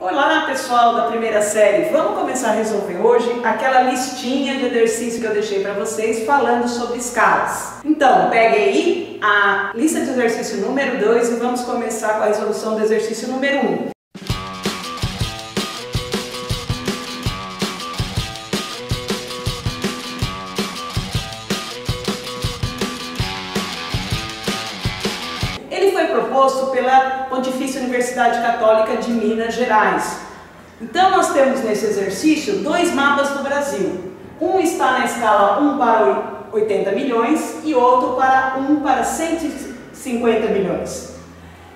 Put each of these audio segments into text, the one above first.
Olá pessoal da primeira série, vamos começar a resolver hoje aquela listinha de exercício que eu deixei para vocês falando sobre escalas. Então, pegue aí a lista de exercício número 2 e vamos começar com a resolução do exercício número 1. Ele foi proposto pela Pontifícia Universidade Católica de Minas Gerais. Então nós temos nesse exercício dois mapas do Brasil. Um está na escala 1 para 80 milhões e outro para 1 para 150 milhões.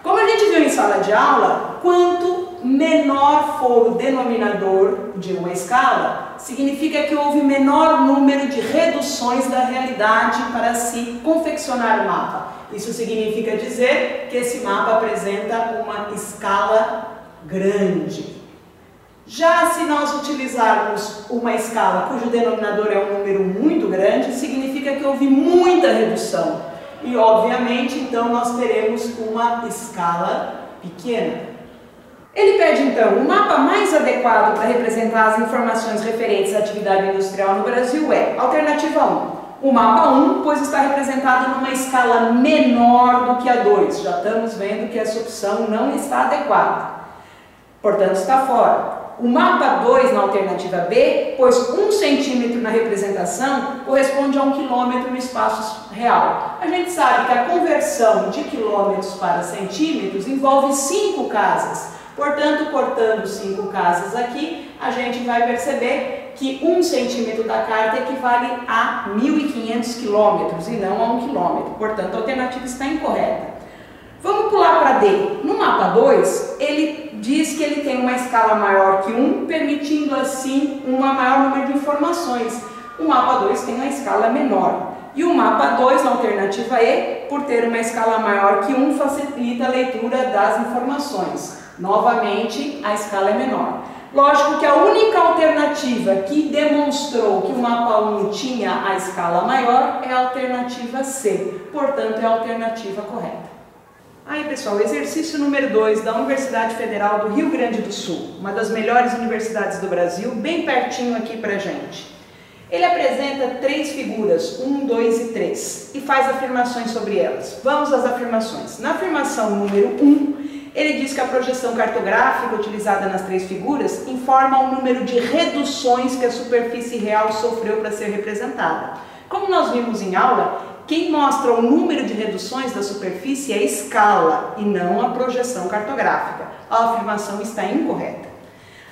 Como a gente viu em sala de aula, quanto menor for o denominador de uma escala, significa que houve menor número de reduções da realidade para se confeccionar o mapa. Isso significa dizer que esse mapa apresenta uma escala grande. Já se nós utilizarmos uma escala cujo denominador é um número muito grande, significa que houve muita redução. E obviamente, então, nós teremos uma escala pequena. Ele pede, então, o mapa mais adequado para representar as informações referentes à atividade industrial no Brasil é alternativa 1. O mapa 1, pois está representado numa escala menor do que a 2. Já estamos vendo que essa opção não está adequada. Portanto, está fora. O mapa 2, na alternativa B, pois 1 centímetro na representação corresponde a 1 quilômetro no espaço real. A gente sabe que a conversão de quilômetros para centímetros envolve 5 casas. Portanto, cortando 5 casas aqui, a gente vai perceber que 1 centímetro da carta equivale a 1.500 quilômetros e não a 1 quilômetro. Portanto, a alternativa está incorreta. Vamos pular para D. No mapa 2, ele diz que ele tem uma escala maior que 1, permitindo assim um maior número de informações. O mapa 2 tem uma escala menor. E o mapa 2, na alternativa E, por ter uma escala maior que 1, facilita a leitura das informações. Novamente, a escala é menor. Lógico que a única alternativa que demonstrou que o mapa 1 tinha a escala maior é a alternativa C. Portanto, é a alternativa correta. Aí pessoal, exercício número 2 da Universidade Federal do Rio Grande do Sul, uma das melhores universidades do Brasil, bem pertinho aqui pra gente. Ele apresenta 3 figuras, 1, 2 e 3, e faz afirmações sobre elas. Vamos às afirmações. Na afirmação número 1, ele diz que a projeção cartográfica utilizada nas 3 figuras informa o número de reduções que a superfície real sofreu para ser representada. Como nós vimos em aula, quem mostra o número de reduções da superfície é a escala e não a projeção cartográfica. A afirmação está incorreta.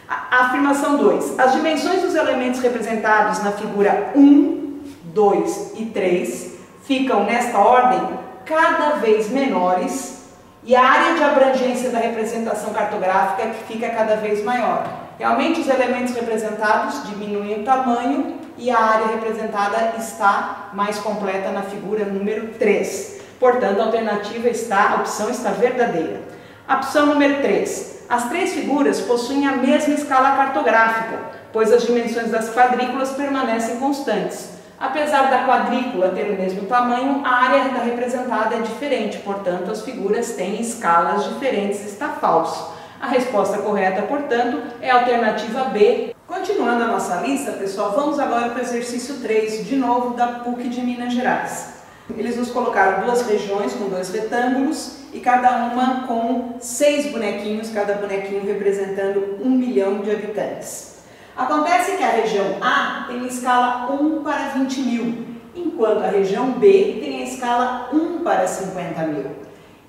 A afirmação 2. As dimensões dos elementos representados na figura 1, 2 e 3 ficam, nesta ordem, cada vez menores e a área de abrangência da representação cartográfica fica cada vez maior. Realmente, os elementos representados diminuem o tamanho e a área representada está mais completa na figura número 3. Portanto, a opção está verdadeira. A opção número 3. As 3 figuras possuem a mesma escala cartográfica, pois as dimensões das quadrículas permanecem constantes. Apesar da quadrícula ter o mesmo tamanho, a área representada é diferente, portanto, as figuras têm escalas diferentes, está falso. A resposta correta, portanto, é a alternativa B. Continuando a nossa lista, pessoal, vamos agora para o exercício 3, de novo, da PUC de Minas Gerais. Eles nos colocaram 2 regiões com 2 retângulos e cada uma com 6 bonequinhos, cada bonequinho representando 1 milhão de habitantes. Acontece que a região A tem a escala 1 para 20 mil, enquanto a região B tem a escala 1 para 50 mil.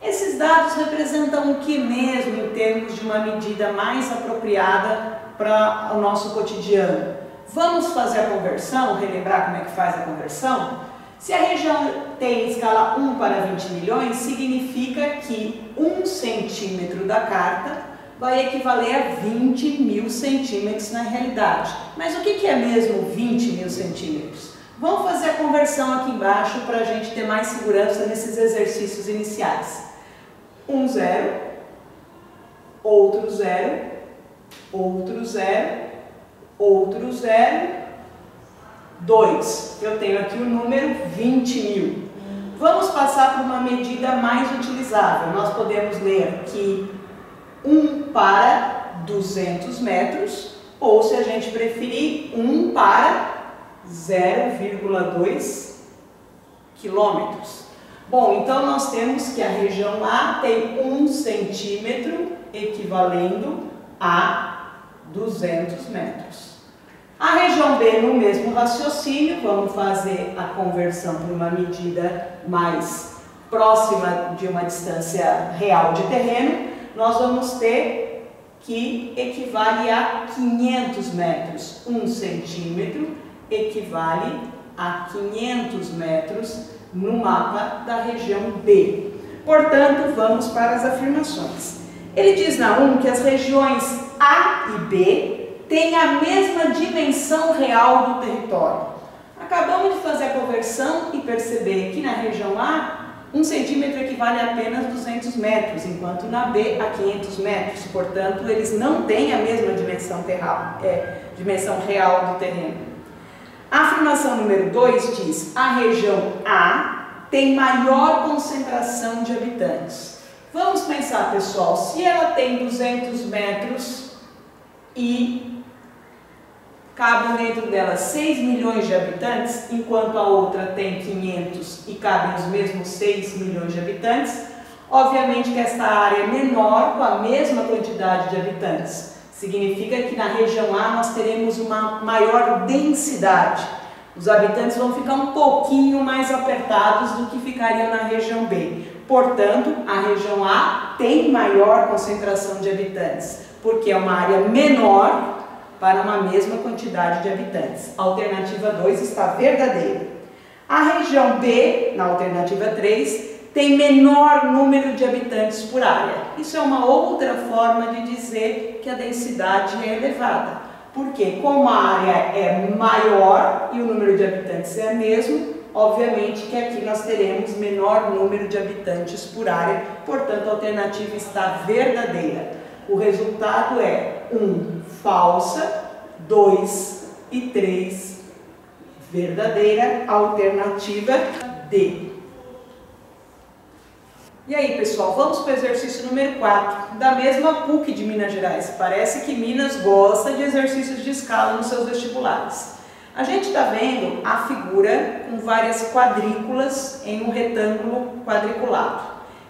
Esses dados representam o que mesmo em termos de uma medida mais apropriada para o nosso cotidiano? Vamos fazer a conversão, relembrar como é que faz a conversão? Se a região tem escala 1 para 20 milhões, significa que 1 centímetro da carta vai equivaler a 20 mil centímetros na realidade. Mas o que é mesmo 20 mil centímetros? Vamos fazer a conversão aqui embaixo para a gente ter mais segurança nesses exercícios iniciais. 1 0, outro 0, outro 0, outro 0, 2. Eu tenho aqui o número 20 mil. Vamos passar por uma medida mais utilizável. Nós podemos ler que 1 para 200 metros, ou se a gente preferir, 1 para 0,2 quilômetros. Bom, então nós temos que a região A tem 1 centímetro equivalendo a 200 metros. A região B, no mesmo raciocínio, vamos fazer a conversão para uma medida mais próxima de uma distância real de terreno, nós vamos ter que equivale a 500 metros. 1 centímetro equivale a 500 metros no mapa da região B. Portanto, vamos para as afirmações. Ele diz na 1 que as regiões A e B têm a mesma dimensão real do território. Acabamos de fazer a conversão e perceber que na região A, 1 centímetro equivale a apenas 200 metros, enquanto na B a 500 metros. Portanto, eles não têm a mesma dimensão real do terreno. A afirmação número 2 diz: a região A tem maior concentração de habitantes. Vamos pensar, pessoal, se ela tem 200 metros e cabem dentro dela 6 milhões de habitantes, enquanto a outra tem 500 e cabem os mesmos 6 milhões de habitantes, obviamente que esta área é menor com a mesma quantidade de habitantes. Significa que na região A nós teremos uma maior densidade. Os habitantes vão ficar um pouquinho mais apertados do que ficariam na região B. Portanto, a região A tem maior concentração de habitantes, porque é uma área menor para uma mesma quantidade de habitantes. A alternativa 2 está verdadeira. A região B, na alternativa 3, tem menor número de habitantes por área. Isso é uma outra forma de dizer que a densidade é elevada. Porque como a área é maior e o número de habitantes é o mesmo, obviamente que aqui nós teremos menor número de habitantes por área, portanto a alternativa está verdadeira. O resultado é 1 falsa, 2 e 3 verdadeira, alternativa D. E aí, pessoal, vamos para o exercício número 4, da mesma PUC de Minas Gerais. Parece que Minas gosta de exercícios de escala nos seus vestibulares. A gente está vendo a figura com várias quadrículas em um retângulo quadriculado.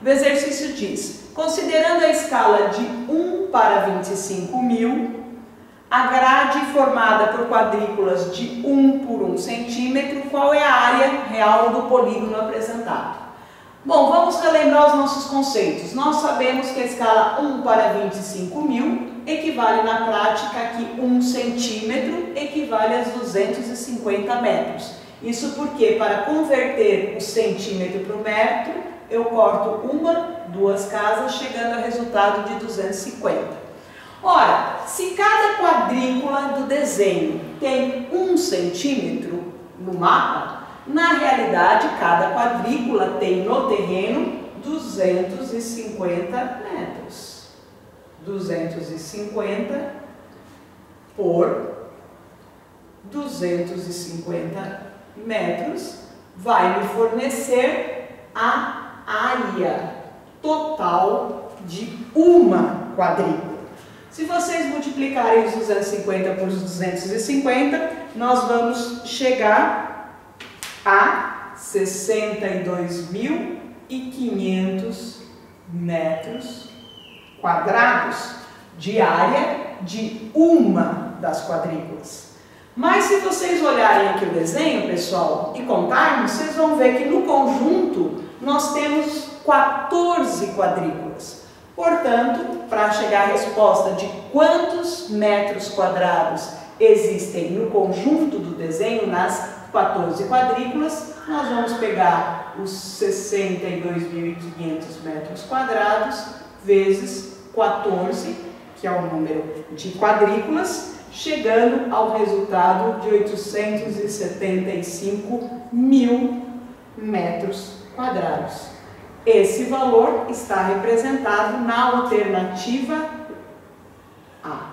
O exercício diz: considerando a escala de 1 para 25.000, a grade formada por quadrículas de 1 por 1 centímetro, qual é a área real do polígono apresentado? Bom, vamos relembrar os nossos conceitos. Nós sabemos que a escala 1 para 25.000 equivale na prática a que 1 centímetro equivale a 250 metros. Isso porque, para converter o centímetro para o metro, eu corto 1, 2 casas, chegando ao resultado de 250. Ora, se cada quadrícula do desenho tem 1 centímetro no mapa, na realidade, cada quadrícula tem no terreno 250 metros. 250 por 250 metros vai me fornecer a área total de uma quadrícula. Se vocês multiplicarem os 250 por 250, nós vamos chegar a 62.500 metros quadrados de área de uma das quadrículas. Mas se vocês olharem aqui o desenho, pessoal, e contarmos, vocês vão ver que no conjunto nós temos 14 quadrículas. Portanto, para chegar à resposta de quantos metros quadrados existem no conjunto do desenho, nas 14 quadrículas, nós vamos pegar os 62.500 metros quadrados vezes 14, que é o número de quadrículas, chegando ao resultado de 875.000 metros quadrados. Esse valor está representado na alternativa A.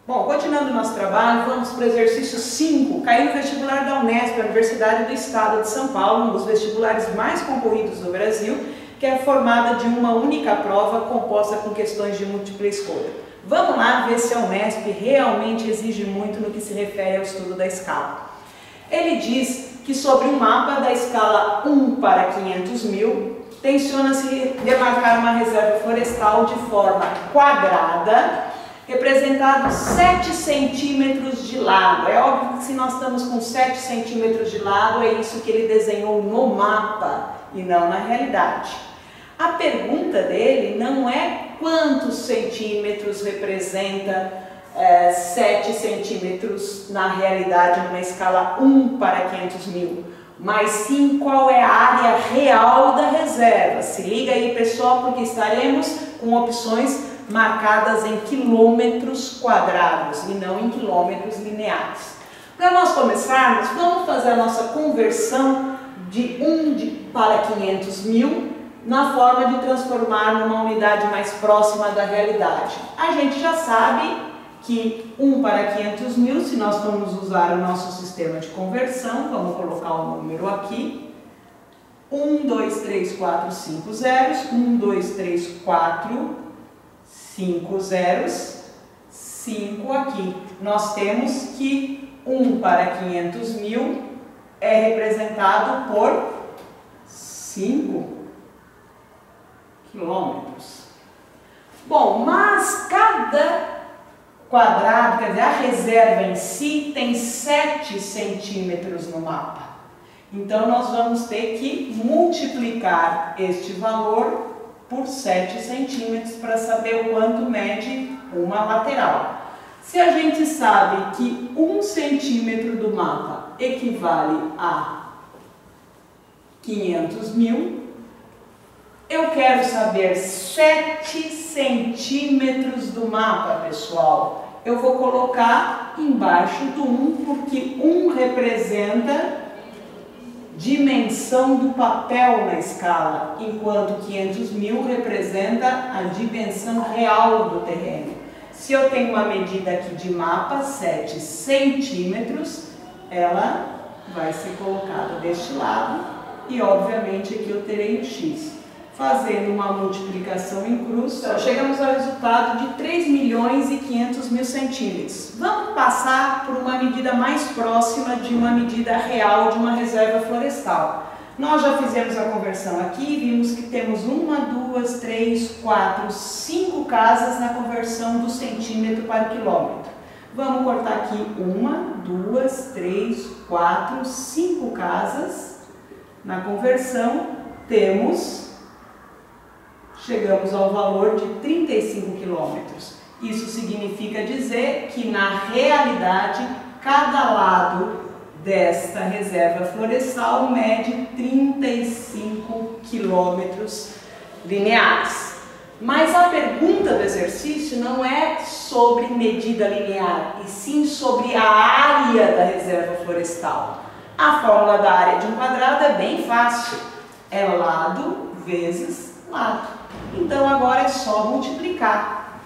Bom, continuando o nosso trabalho, vamos para o exercício 5. Caiu no vestibular da Unesp, a Universidade do Estado de São Paulo, um dos vestibulares mais concorridos do Brasil. que é formada de uma única prova composta com questões de múltipla escolha. Vamos lá ver se a Unesp realmente exige muito no que se refere ao estudo da escala. Ele diz que sobre um mapa da escala 1 para 500 mil, tenciona-se demarcar uma reserva florestal de forma quadrada, representado 7 centímetros de lado. É óbvio que se nós estamos com 7 centímetros de lado, é isso que ele desenhou no mapa e não na realidade. A pergunta dele não é quantos centímetros representa 7 centímetros na realidade, numa escala 1 para 500 mil, mas sim qual é a área real da reserva. Se liga aí, pessoal, porque estaremos com opções marcadas em quilômetros quadrados e não em quilômetros lineares. Para nós começarmos, vamos fazer a nossa conversão de 1 para 500 mil na forma de transformar numa unidade mais próxima da realidade. A gente já sabe que 1 para 500 mil, se nós formos usar o nosso sistema de conversão, vamos colocar o número aqui, 1, 2, 3, 4, 5 zeros, 1, 2, 3, 4, 5 zeros, 5 aqui. Nós temos que 1 para 500 mil é representado por 5 quilômetros. Bom, mas cada quadrado, quer dizer, a reserva em si tem 7 centímetros no mapa. Então, nós vamos ter que multiplicar este valor por 7 centímetros para saber o quanto mede uma lateral. Se a gente sabe que 1 centímetro do mapa equivale a 500 mil, eu quero saber 7 centímetros do mapa, pessoal. Eu vou colocar embaixo do 1, porque 1 representa dimensão do papel na escala, enquanto 500 mil representa a dimensão real do terreno. Se eu tenho uma medida aqui de mapa, 7 centímetros, ela vai ser colocada deste lado e, obviamente, aqui eu terei o x. Fazendo uma multiplicação em cruz, chegamos ao resultado de 3.500.000 centímetros. Vamos passar por uma medida mais próxima de uma medida real de uma reserva florestal. Nós já fizemos a conversão aqui e vimos que temos 1, 2, 3, 4, 5 casas na conversão do centímetro para o quilômetro. Vamos cortar aqui 1, 2, 3, 4, 5 casas. Na conversão chegamos ao valor de 35 quilômetros. Isso significa dizer que, na realidade, cada lado desta reserva florestal mede 35 quilômetros lineares. Mas a pergunta do exercício não é sobre medida linear, e sim sobre a área da reserva florestal. A fórmula da área de um quadrado é bem fácil. É lado vezes lado. Então, agora é só multiplicar.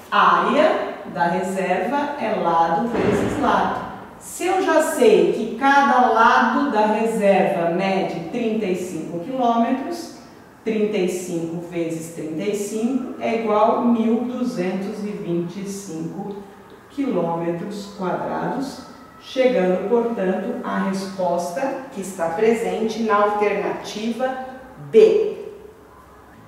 A área da reserva é lado vezes lado. Se eu já sei que cada lado da reserva mede 35 quilômetros, 35 vezes 35 é igual a 1.225 quilômetros quadrados, chegando, portanto, à resposta que está presente na alternativa B.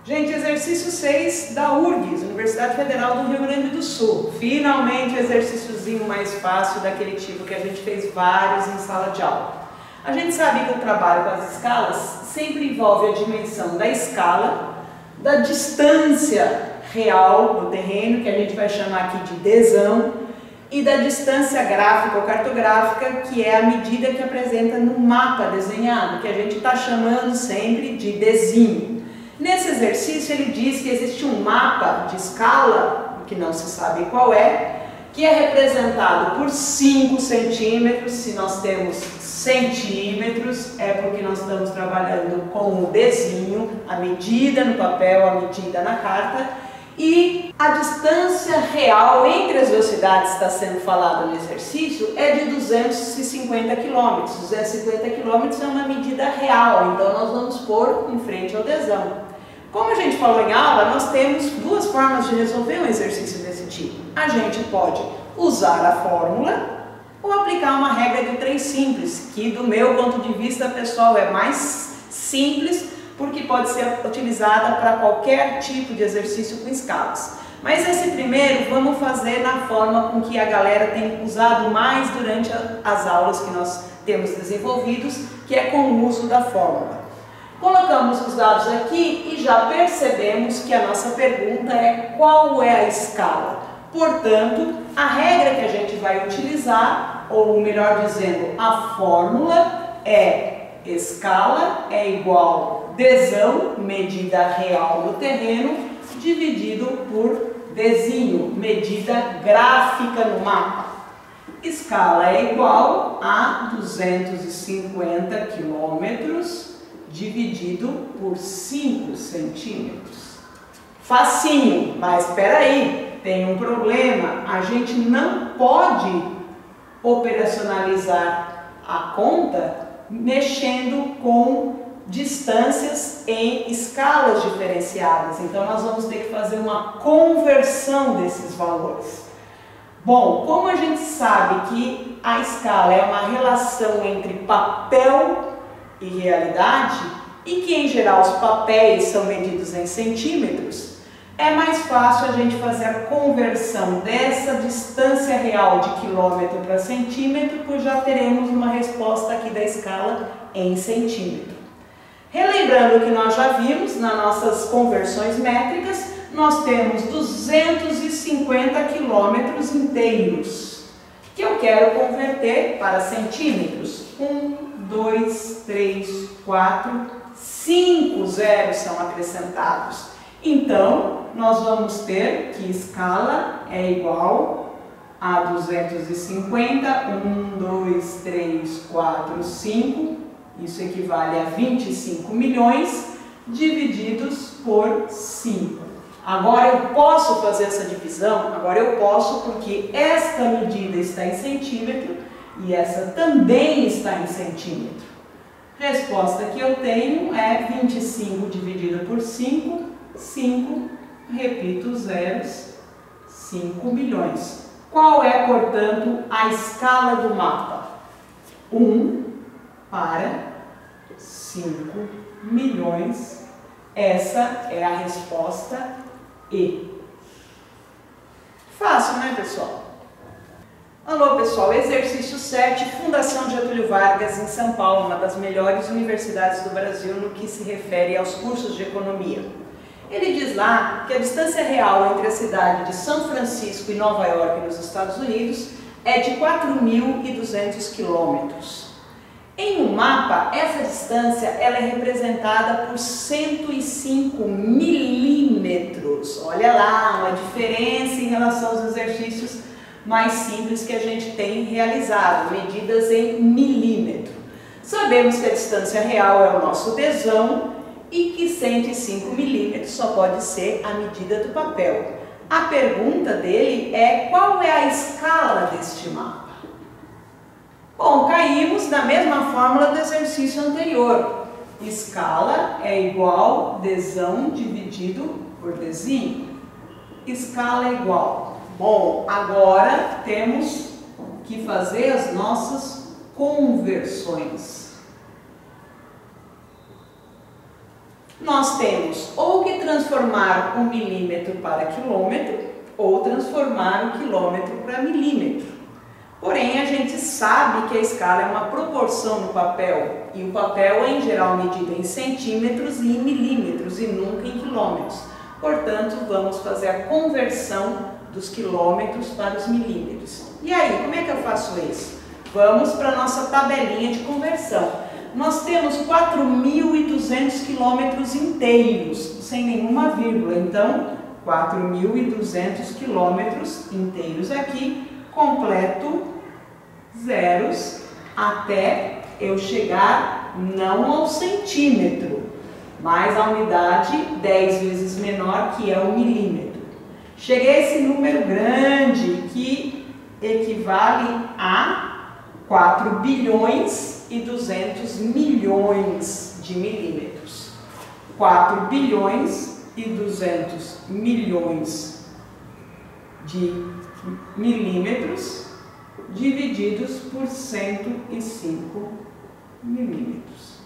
Gente, exercício 6 da URGS, Universidade Federal do Rio Grande do Sul. Finalmente, um exercíciozinho mais fácil daquele tipo que a gente fez vários em sala de aula. A gente sabe que o trabalho com as escalas sempre envolve a dimensão da escala, da distância real do terreno, que a gente vai chamar aqui de desão, e da distância gráfica ou cartográfica, que é a medida que apresenta no mapa desenhado, que a gente está chamando sempre de desenho. Nesse exercício ele diz que existe um mapa de escala, que não se sabe qual é, que é representado por 5 centímetros. Se nós temos centímetros, é porque nós estamos trabalhando com o desenho, a medida no papel, a medida na carta, e a distância real entre as velocidades que está sendo falada no exercício é de 250 km. 250 km é uma medida real, então nós vamos pôr em frente ao desão. Como a gente falou em aula, nós temos duas formas de resolver um exercício desse tipo. A gente pode usar a fórmula ou aplicar uma regra de 3 simples, que do meu ponto de vista pessoal é mais simples, porque pode ser utilizada para qualquer tipo de exercício com escalas. Mas esse primeiro vamos fazer na forma com que a galera tem usado mais durante as aulas que nós temos desenvolvidos, que é com o uso da fórmula. Colocamos os dados aqui e já percebemos que a nossa pergunta é qual é a escala. Portanto, a regra que a gente vai utilizar, ou melhor dizendo, a fórmula é escala é igual dzão, medida real no terreno, dividido por desenho, medida gráfica no mapa. Escala é igual a 250 quilômetros dividido por 5 centímetros. Facinho, mas espera aí, tem um problema. A gente não pode operacionalizar a conta mexendo com distâncias em escalas diferenciadas. Então, nós vamos ter que fazer uma conversão desses valores. Bom, como a gente sabe que a escala é uma relação entre papel e realidade, e que em geral os papéis são medidos em centímetros, é mais fácil a gente fazer a conversão dessa distância real de quilômetro para centímetro, pois já teremos uma resposta aqui da escala em centímetro. Relembrando o que nós já vimos nas nossas conversões métricas, nós temos 250 quilômetros inteiros, que eu quero converter para centímetros. 1, 2, 3, 4, 5 zeros são acrescentados. Então, nós vamos ter que escala é igual a 250, 1, 2, 3, 4, 5, isso equivale a 25 milhões, divididos por 5. Agora eu posso fazer essa divisão? Agora eu posso, porque esta medida está em centímetro e essa também está em centímetro. Resposta que eu tenho é 25 dividido por 5, 5, repito os zeros, 5 milhões. Qual é, portanto, a escala do mapa? 1 para 5 milhões. Essa é a resposta E. Fácil, né, pessoal? Alô, pessoal, exercício 7, Fundação Getúlio Vargas, em São Paulo, uma das melhores universidades do Brasil no que se refere aos cursos de economia. Ele diz lá que a distância real entre a cidade de São Francisco e Nova York, nos Estados Unidos, é de 4.200 quilômetros. Em um mapa, essa distância ela é representada por 105 milímetros. Olha lá, uma diferença em relação aos exercícios mais simples que a gente tem realizado, medidas em milímetro. Sabemos que a distância real é o nosso dzão e que 105 milímetros só pode ser a medida do papel. A pergunta dele é qual é a escala deste mapa? Bom, caímos na mesma fórmula do exercício anterior. Escala é igual dzão dividido por desenho. Escala é igual. Bom, agora temos que fazer as nossas conversões. Nós temos ou que transformar o milímetro para quilômetro ou transformar o quilômetro para milímetro. Porém, a gente sabe que a escala é uma proporção no papel e o papel é em geral medido em centímetros e em milímetros e nunca em quilômetros. Portanto, vamos fazer a conversão dos quilômetros para os milímetros. E aí, como é que eu faço isso? Vamos para a nossa tabelinha de conversão. Nós temos 4.200 quilômetros inteiros, sem nenhuma vírgula. Então, 4.200 quilômetros inteiros aqui, completo zeros até eu chegar não ao centímetro, mas a unidade 10 vezes menor, que é o milímetro. Cheguei a esse número grande que equivale a 4.200 bilhões de milímetros. 4 bilhões e 200 milhões de milímetros divididos por 105 milímetros.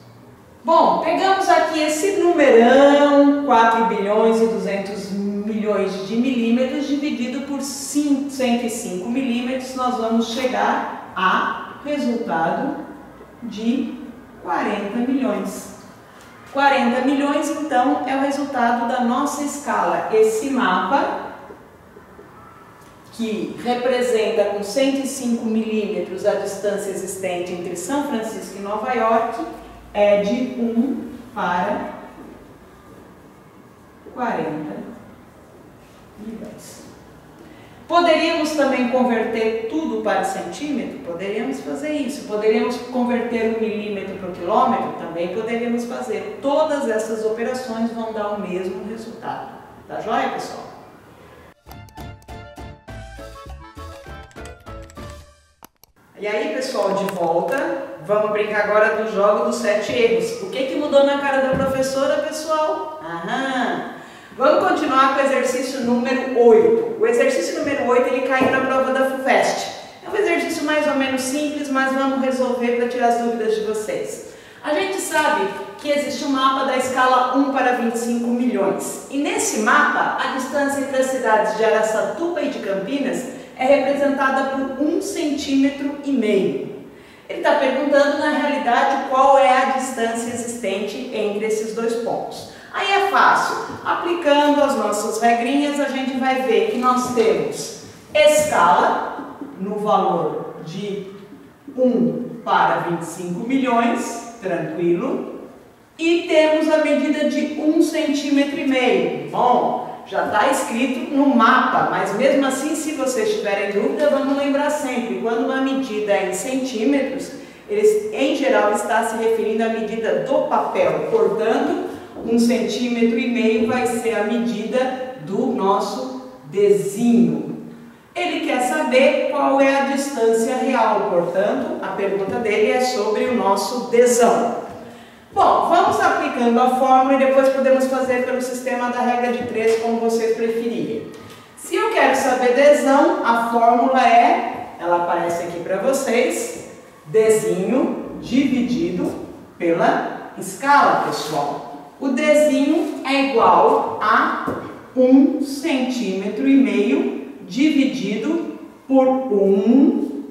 Bom, pegamos aqui esse numerão, 4 bilhões e 200 milhões de milímetros dividido por 105 milímetros, nós vamos chegar a resultado de 40 milhões. 40 milhões, então, é o resultado da nossa escala. Esse mapa, que representa com 105 milímetros a distância existente entre São Francisco e Nova York, é de 1 para 40 milhões. Poderíamos também converter tudo para centímetro? Poderíamos fazer isso. Poderíamos converter 1 milímetro para o quilômetro? Também poderíamos fazer. Todas essas operações vão dar o mesmo resultado. Tá joia, pessoal? E aí, pessoal, de volta, vamos brincar agora do jogo dos 7 erros. O que mudou na cara da professora, pessoal? Vamos continuar com o exercício número 8. O exercício número 8, ele caiu na prova da FUVEST. É um exercício mais ou menos simples, mas vamos resolver para tirar as dúvidas de vocês. A gente sabe que existe um mapa da escala 1 para 25 milhões. E nesse mapa, a distância entre as cidades de Araçatuba e de Campinas é representada por 1,5 centímetro. Ele está perguntando, na realidade, qual é a distância existente entre esses dois pontos. Aí é fácil. Aplicando as nossas regrinhas, a gente vai ver que nós temos escala no valor de 1 para 25 milhões, tranquilo. E temos a medida de 1,5 centímetro. Bom, já está escrito no mapa, mas mesmo assim, se vocês tiverem dúvida, vamos lembrar sempre, quando uma medida é em centímetros, eles, em geral, está se referindo à medida do papel. Portanto, 1,5 centímetro vai ser a medida do nosso desenho. Ele quer saber qual é a distância real, portanto, a pergunta dele é sobre o nosso desão. Bom, vamos aplicando a fórmula e depois podemos fazer pelo sistema da regra de 3, como vocês preferirem. Se eu quero saber desão, a fórmula ela aparece aqui para vocês, desenho dividido pela escala, pessoal. O desenho é igual a 1,5 centímetro dividido por 1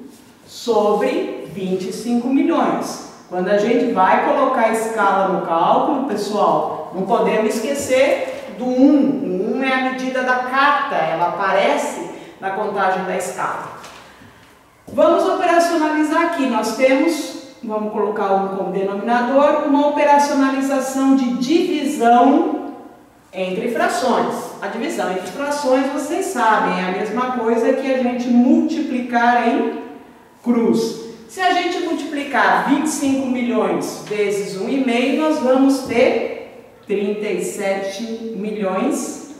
sobre 25 milhões. Quando a gente vai colocar a escala no cálculo, pessoal, não podemos esquecer do 1. O 1 é a medida da carta, ela aparece na contagem da escala. Vamos operacionalizar aqui. Nós temos, vamos colocar 1 como denominador, uma operacionalização de divisão entre frações. A divisão entre frações, vocês sabem, é a mesma coisa que a gente multiplicar em cruz. Se a gente multiplicar 25 milhões vezes 1,5, nós vamos ter 37 milhões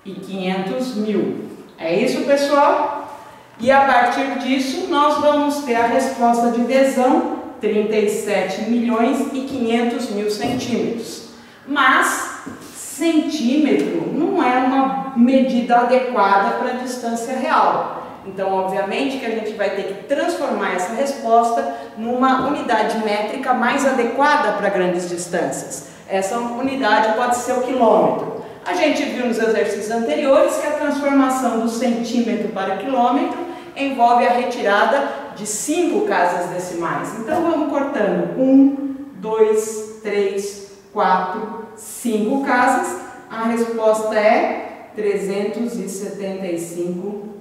e 500 mil. É isso, pessoal? E a partir disso, nós vamos ter a resposta de desão, 37 milhões e 500 mil centímetros. Mas, centímetro não é uma medida adequada para a distância real. Então, obviamente, que a gente vai ter que transformar essa resposta numa unidade métrica mais adequada para grandes distâncias. Essa unidade pode ser o quilômetro. A gente viu nos exercícios anteriores que a transformação do centímetro para quilômetro envolve a retirada de 5 casas decimais. Então, vamos cortando 1, 2, 3, 4, 5 casas. A resposta é 375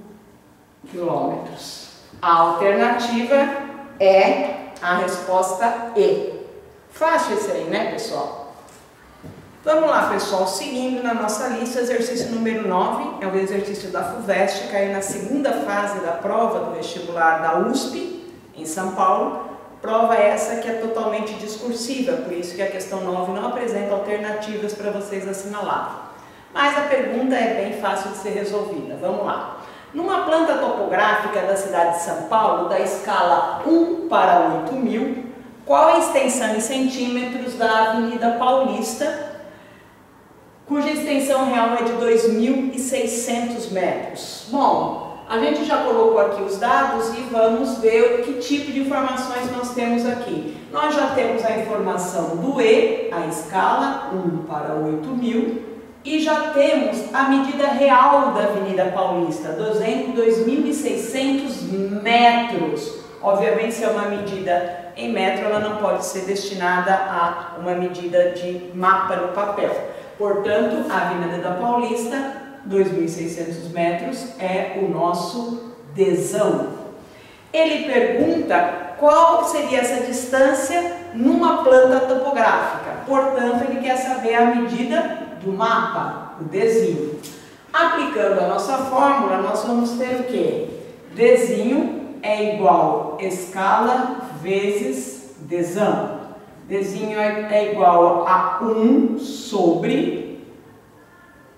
quilômetros. A alternativa é a resposta E. Fácil esse aí, né, pessoal? Vamos lá, pessoal. Seguindo na nossa lista, exercício número 9, é o exercício da FUVEST, caiu na segunda fase da prova do vestibular da USP, em São Paulo. Prova essa que é totalmente discursiva, por isso que a questão 9 não apresenta alternativas para vocês assinalar. Mas a pergunta é bem fácil de ser resolvida. Vamos lá. Numa planta topográfica da cidade de São Paulo, da escala 1 para 8.000, qual a extensão em centímetros da Avenida Paulista, cuja extensão real é de 2.600 metros. Bom, a gente já colocou aqui os dados e vamos ver que tipo de informações nós temos aqui. Nós já temos a informação do E, a escala 1/8.000, e já temos a medida real da Avenida Paulista, 2.600 metros. Obviamente, se é uma medida em metro, ela não pode ser destinada a uma medida de mapa no papel. Portanto, a Avenida da Paulista, 2.600 metros, é o nosso Dzão. Ele pergunta qual seria essa distância numa planta topográfica. Portanto, ele quer saber a medida do mapa, o Dzinho. Aplicando a nossa fórmula, nós vamos ter o quê? Dzinho é igual a escala vezes Dzão. Dzinho é igual a 1 sobre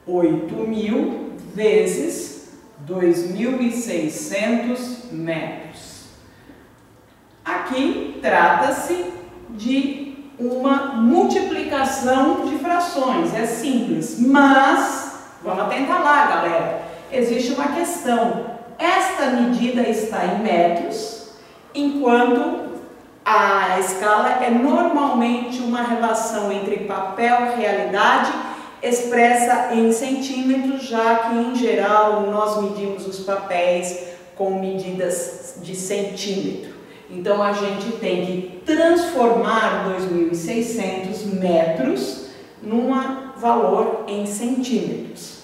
8.000 vezes 2.600 metros. Aqui trata-se de uma multiplicação de frações, é simples, mas vamos atentar lá, galera. Existe uma questão. Esta medida está em metros, enquanto a escala é normalmente uma relação entre papel e realidade expressa em centímetros, já que em geral nós medimos os papéis com medidas de centímetro. Então a gente tem que transformar 2.600 metros num valor em centímetros.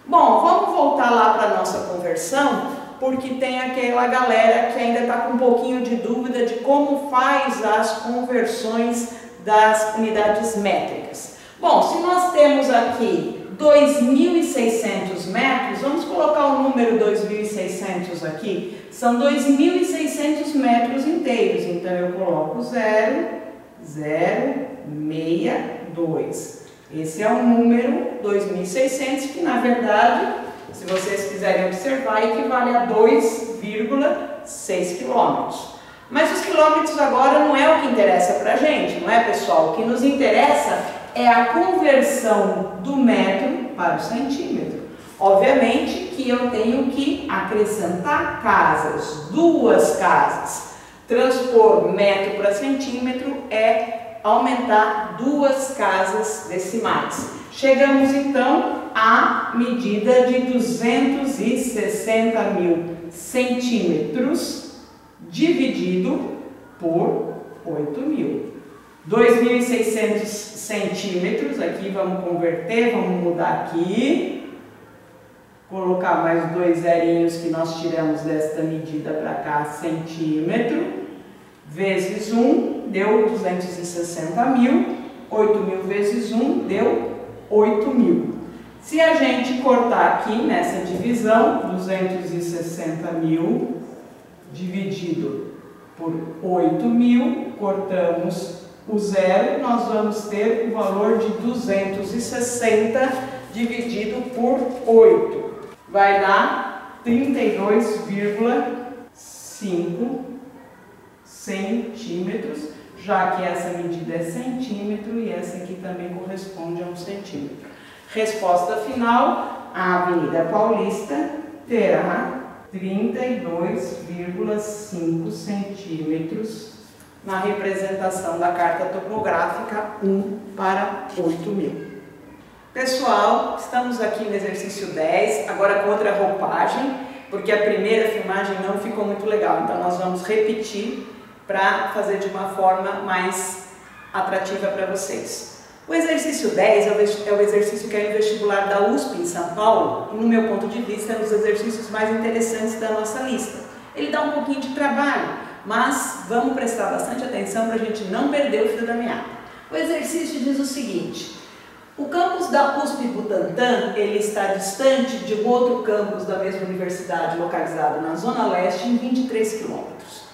Bom, vamos voltar lá para a nossa conversão, porque tem aquela galera que ainda está com um pouquinho de dúvida de como faz as conversões das unidades métricas. Bom, se nós temos aqui 2.600 metros, vamos colocar o número 2.600 aqui, são 2.600 metros inteiros, então eu coloco 0,062. Esse é o número 2.600, que na verdade, se vocês quiserem observar, equivale a 2,6 quilômetros. Mas os quilômetros agora não é o que interessa para a gente, não é, pessoal? O que nos interessa é a conversão do metro para o centímetro. Obviamente que eu tenho que acrescentar casas, 2 casas. Transpor metro para centímetro é aumentar 2 casas decimais. Chegamos então à medida de 260.000 centímetros dividido por 8.000. 2.600 centímetros, aqui vamos converter, vamos mudar aqui, colocar mais 2 zerinhos que nós tiramos desta medida para cá, centímetro, vezes 1, deu 260.000, 8.000 vezes 1, deu 8.000. Se a gente cortar aqui nessa divisão, 260.000 dividido por 8.000, cortamos o zero, nós vamos ter o valor de 260 dividido por 8. Vai dar 32,5 centímetros, já que essa medida é centímetro e essa aqui também corresponde a 1 centímetro. Resposta final, a Avenida Paulista terá 32,5 centímetros na representação da carta topográfica 1/8.000. Pessoal, estamos aqui no exercício 10, agora com outra roupagem, porque a primeira filmagem não ficou muito legal, então nós vamos repetir para fazer de uma forma mais atrativa para vocês. O exercício 10 é o exercício que é no vestibular da USP em São Paulo e, no meu ponto de vista, é um dos exercícios mais interessantes da nossa lista. Ele dá um pouquinho de trabalho, mas vamos prestar bastante atenção para a gente não perder o fio da meada. O exercício diz o seguinte: o campus da USP Butantã, ele está distante de um outro campus da mesma universidade localizado na Zona Leste em 23 quilômetros.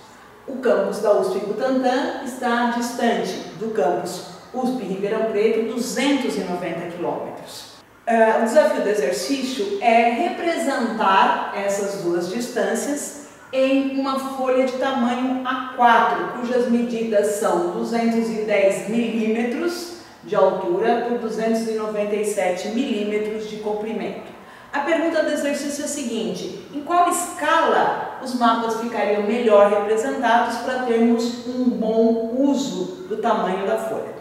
O campus da USP Butantã está distante do campus USP Ribeirão Preto 290 quilômetros. O desafio do exercício é representar essas duas distâncias em uma folha de tamanho A4, cujas medidas são 210 milímetros de altura por 297 milímetros de comprimento. A pergunta do exercício é a seguinte: em qual escala os mapas ficariam melhor representados para termos um bom uso do tamanho da folha?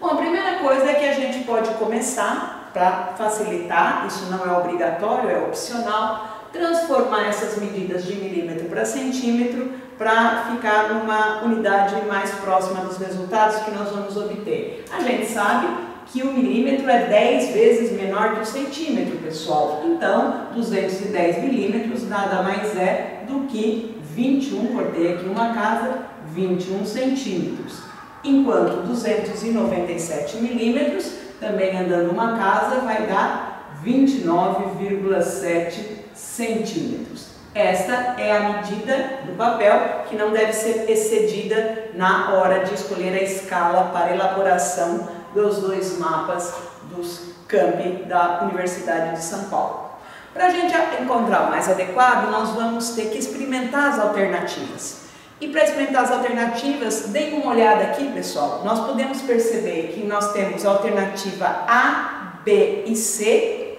Bom, a primeira coisa é que a gente pode começar, para facilitar, isso não é obrigatório, é opcional, transformar essas medidas de milímetro para centímetro para ficar numa unidade mais próxima dos resultados que nós vamos obter. A gente sabe que o milímetro é 10 vezes menor que o centímetro, pessoal. Então, 210 milímetros nada mais é do que 21, cortei aqui uma casa, 21 centímetros. Enquanto 297 milímetros, também andando uma casa, vai dar 29,7 centímetros. Esta é a medida do papel que não deve ser excedida na hora de escolher a escala para elaboração dos dois mapas dos campi da Universidade de São Paulo. Para a gente encontrar o mais adequado, nós vamos ter que experimentar as alternativas. E para experimentar as alternativas, deem uma olhada aqui, pessoal. Nós podemos perceber que nós temos a alternativa A, B e C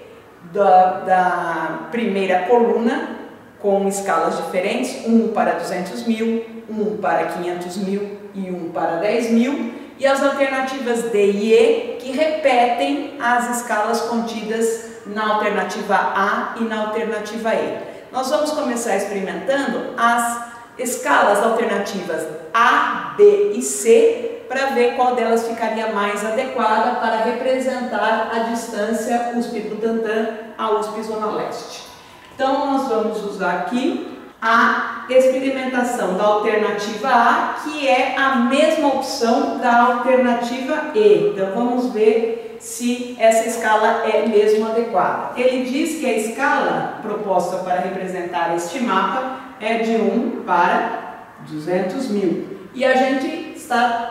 da primeira coluna, com escalas diferentes, um para 200 mil, um para 500 mil e um para 10 mil, e as alternativas D e E, que repetem as escalas contidas na alternativa A e na alternativa E. Nós vamos começar experimentando as escalas alternativas A, B e C para ver qual delas ficaria mais adequada para representar a distância USP-Butantã à USP Zona Leste. Então, nós vamos usar aqui a experimentação da alternativa A, que é a mesma opção da alternativa E. Então, vamos ver se essa escala é mesmo adequada. Ele diz que a escala proposta para representar este mapa é de 1 para 200 mil. E a gente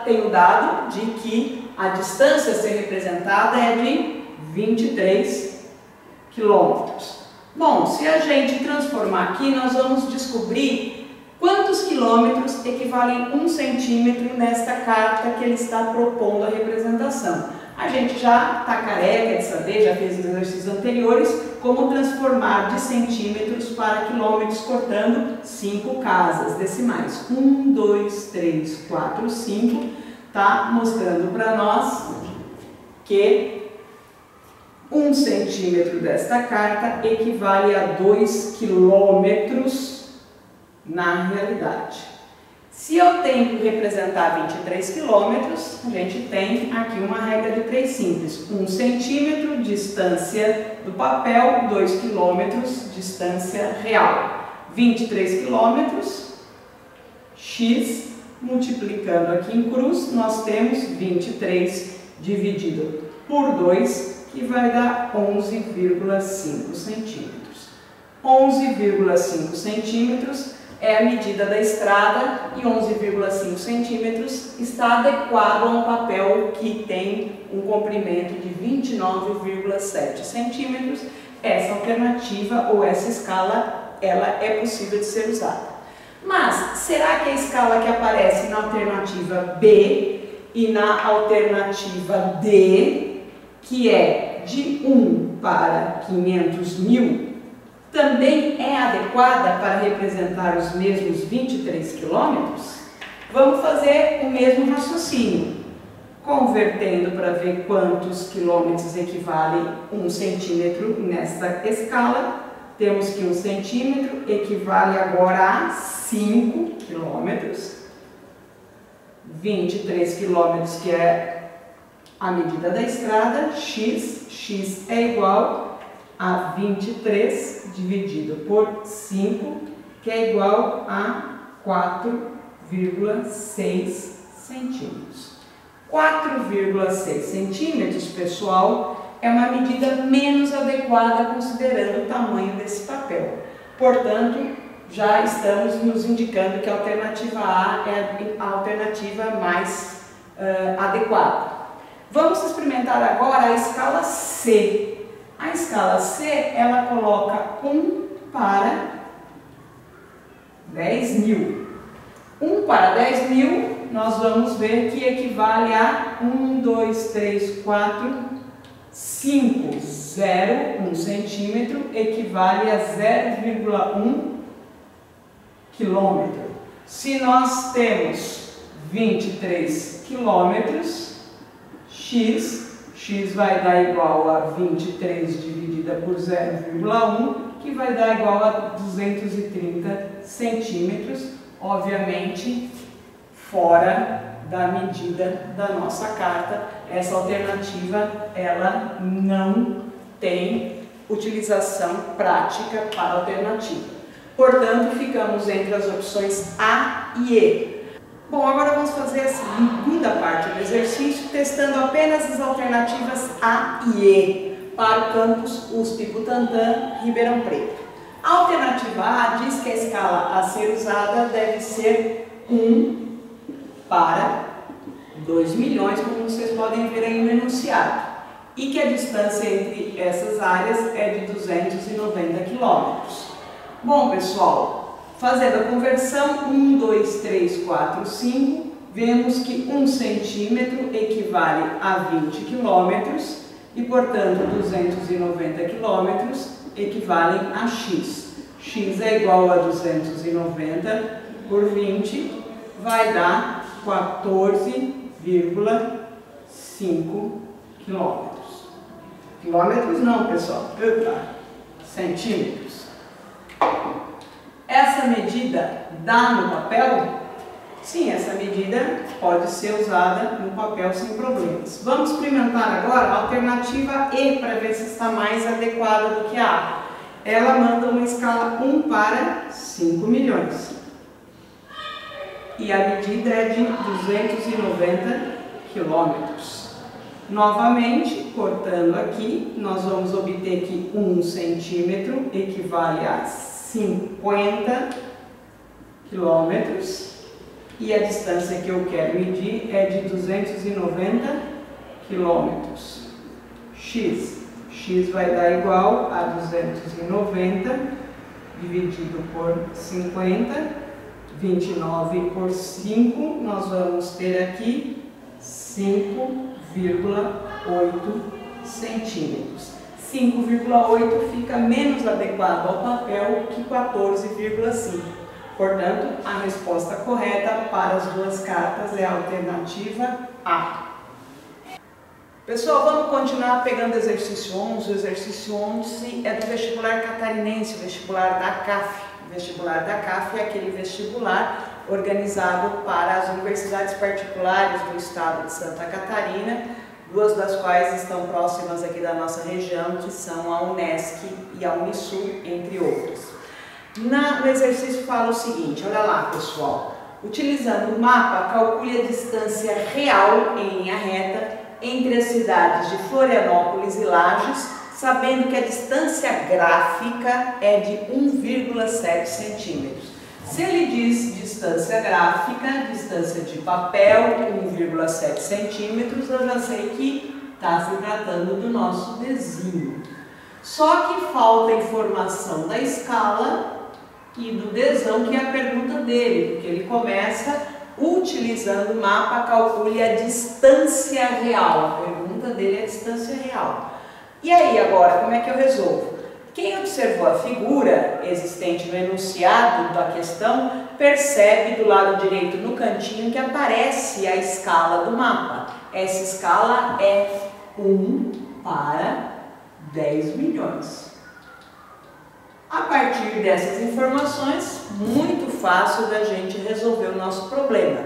tem o dado de que a distância a ser representada é de 23 quilômetros. Bom, se a gente transformar aqui, nós vamos descobrir quantos quilômetros equivalem 1 centímetro nesta carta que ele está propondo a representação. A gente já está careca de saber, já fez os exercícios anteriores, como transformar de centímetros para quilômetros cortando 5 casas decimais. 1, 2, 3, 4, 5. Está mostrando para nós que 1 centímetro desta carta equivale a 2 quilômetros na realidade. Se eu tenho que representar 23 quilômetros, a gente tem aqui uma regra de 3 simples. 1 centímetro, distância do papel, 2 quilômetros, distância real. 23 quilômetros, x, multiplicando aqui em cruz, nós temos 23 dividido por 2, que vai dar 11,5 centímetros. 11,5 centímetros é a medida da estrada e 11,5 centímetros está adequado a um papel que tem um comprimento de 29,7 centímetros. Essa alternativa ou essa escala, ela é possível de ser usada. Mas, será que a escala que aparece na alternativa B e na alternativa D, que é de 1 para 500 mil, também é adequada para representar os mesmos 23 quilômetros? Vamos fazer o mesmo raciocínio, convertendo para ver quantos quilômetros equivalem 1 centímetro nesta escala. Temos que 1 centímetro equivale agora a 5 quilômetros, 23 quilômetros, que é a medida da estrada, x é igual a 23 dividido por 5, que é igual a 4,6 centímetros. 4,6 centímetros, pessoal, é uma medida menos adequada considerando o tamanho desse papel. Portanto, já estamos nos indicando que a alternativa A é a alternativa mais adequada. Vamos experimentar agora a escala C. A escala C, ela coloca 1 para 10 mil. 1 para 10 mil nós vamos ver que equivale a 1, 2, 3, 4, 5, 0, 1 centímetro, equivale a 0,1 quilômetro. Se nós temos 23 quilômetros, x vai dar igual a 23 dividida por 0,1, que vai dar igual a 230 centímetros, obviamente fora da medida da nossa carta. Essa alternativa, ela não tem utilização prática para a alternativa. Portanto, ficamos entre as opções A e E. Bom, agora vamos fazer a segunda parte do exercício, testando apenas as alternativas A e E para o campus USP Butantã, Ribeirão Preto. A alternativa A diz que a escala a ser usada deve ser 1 para 2 milhões, como vocês podem ver aí no enunciado, e que a distância entre essas áreas é de 290 quilômetros. Bom, pessoal, fazendo a conversão, 1, 2, 3, 4, 5, vemos que 1 centímetro equivale a 20 quilômetros e, portanto, 290 quilômetros equivalem a x. X é igual a 290 por 20, vai dar 14,5 quilômetros. Quilômetros não, pessoal, centímetros. Essa medida dá no papel? Sim, essa medida pode ser usada no papel sem problemas. Vamos experimentar agora a alternativa E para ver se está mais adequada do que a A. Ela manda uma escala 1 para 5 milhões. E a medida é de 290 quilômetros. Novamente, cortando aqui, nós vamos obter que 1 centímetro equivale a 50 quilômetros e a distância que eu quero medir é de 290 quilômetros. X vai dar igual a 290 dividido por 50, 29 por 5, nós vamos ter aqui 5,8 centímetros. 5,8 fica menos adequado ao papel que 14,5. Portanto, a resposta correta para as duas cartas é a alternativa A. Pessoal, vamos continuar pegando exercício 11. O exercício 11 é do vestibular catarinense, o vestibular da CAF. O vestibular da CAF é aquele vestibular organizado para as universidades particulares do estado de Santa Catarina, duas das quais estão próximas aqui da nossa região, que são a Unesc e a Unisul, entre outras. No exercício fala o seguinte, olha lá, pessoal. Utilizando o mapa, calcule a distância real em linha reta entre as cidades de Florianópolis e Lages, sabendo que a distância gráfica é de 1,7 centímetros. Se ele diz distância gráfica, distância de papel, 1,7 centímetros, eu já sei que está se tratando do nosso desenho. Só que falta informação da escala e do desão, que é a pergunta dele, porque ele começa utilizando o mapa, calcule a distância real. A pergunta dele é a distância real. E aí, agora, como é que eu resolvo? Quem observou a figura existente no enunciado da questão, percebe do lado direito no cantinho que aparece a escala do mapa. Essa escala é 1 para 10 milhões. A partir dessas informações, muito fácil da gente resolver o nosso problema.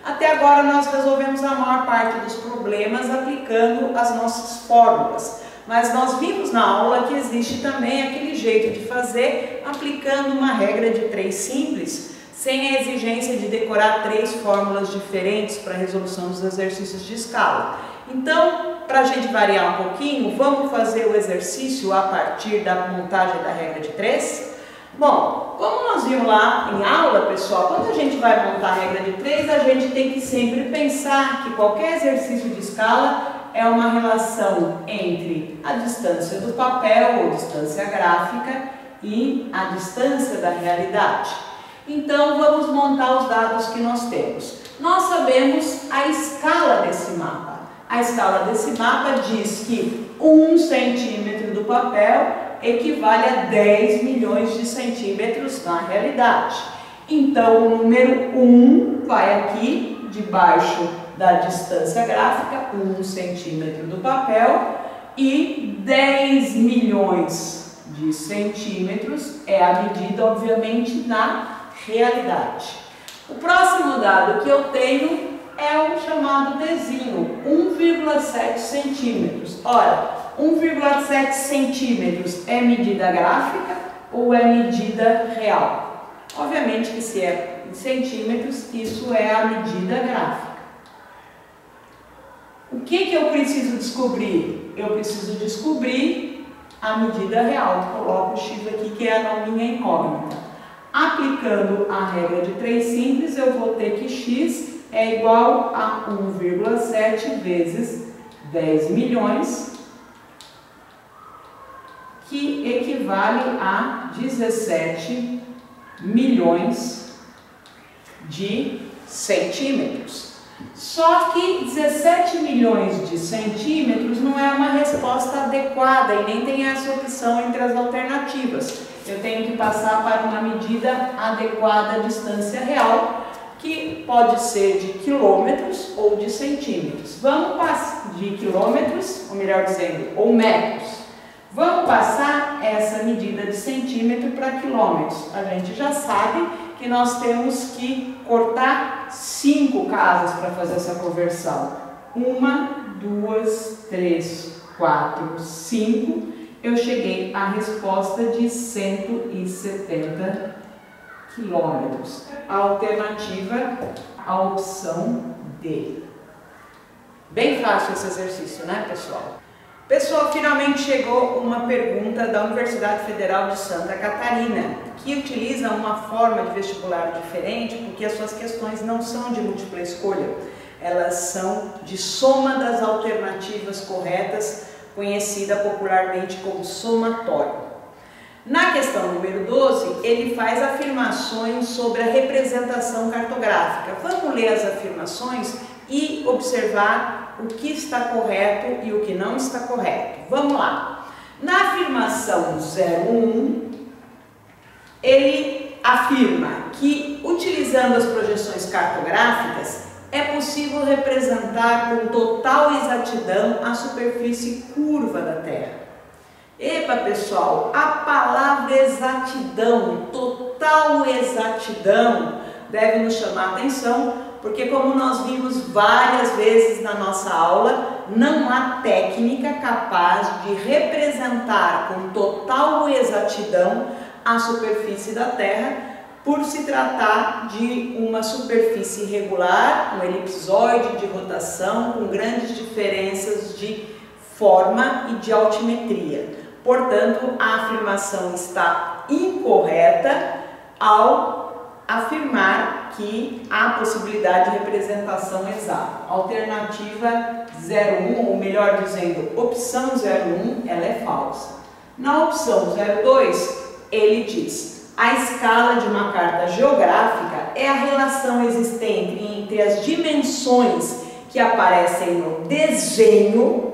Até agora nós resolvemos a maior parte dos problemas aplicando as nossas fórmulas. Mas nós vimos na aula que existe também aquele jeito de fazer aplicando uma regra de 3 simples, sem a exigência de decorar 3 fórmulas diferentes para a resolução dos exercícios de escala. Então, para a gente variar um pouquinho, vamos fazer o exercício a partir da montagem da regra de 3? Bom, como nós vimos lá em aula, pessoal, quando a gente vai montar a regra de 3, a gente tem que sempre pensar que qualquer exercício de escala é uma relação entre a distância do papel, ou distância gráfica, e a distância da realidade. Então vamos montar os dados que nós temos. Nós sabemos a escala desse mapa. A escala desse mapa diz que 1 centímetro do papel equivale a 10 milhões de centímetros na realidade. Então o número 1 vai aqui debaixo da distância gráfica, 1 centímetro do papel, e 10 milhões de centímetros é a medida, obviamente, na realidade. O próximo dado que eu tenho é o chamado Dzinho, 1,7 centímetros. Ora, 1,7 centímetros é medida gráfica ou é medida real? Obviamente que se é em centímetros, isso é a medida gráfica. O que eu preciso descobrir? Eu preciso descobrir a medida real. Coloco o x aqui, que é a minha incógnita. Aplicando a regra de 3 simples, eu vou ter que x é igual a 1,7 vezes 10 milhões, que equivale a 17 milhões de centímetros. Só que 17 milhões de centímetros não é uma resposta adequada e nem tem essa opção entre as alternativas. Eu tenho que passar para uma medida adequada à distância real, que pode ser de quilômetros ou de centímetros. Vamos passar de quilômetros, ou melhor dizendo, ou metros. Vamos passar essa medida de centímetro para quilômetros. A gente já sabe que nós temos que cortar 5 casas para fazer essa conversão. 1, 2, 3, 4, 5. Eu cheguei à resposta de 170 quilômetros. A alternativa, a opção D. Bem fácil esse exercício, né, pessoal? Pessoal, finalmente chegou uma pergunta da Universidade Federal de Santa Catarina, que utiliza uma forma de vestibular diferente, porque as suas questões não são de múltipla escolha, elas são de soma das alternativas corretas, conhecida popularmente como somatório. Na questão número 12, ele faz afirmações sobre a representação cartográfica. Vamos ler as afirmações e observar o que está correto e o que não está correto. Vamos lá. Na afirmação 01, ele afirma que, utilizando as projeções cartográficas, é possível representar com total exatidão a superfície curva da Terra. Epa, pessoal, a palavra exatidão, total exatidão, deve nos chamar a atenção, porque como nós vimos várias vezes na nossa aula, não há técnica capaz de representar com total exatidão a superfície da Terra, por se tratar de uma superfície irregular, um elipsoide de rotação, com grandes diferenças de forma e de altimetria. Portanto, a afirmação está incorreta ao afirmar que há possibilidade de representação exata. Alternativa 01, ou melhor dizendo, opção 01, ela é falsa. Na opção 02, ele diz: a escala de uma carta geográfica é a relação existente entre as dimensões que aparecem no desenho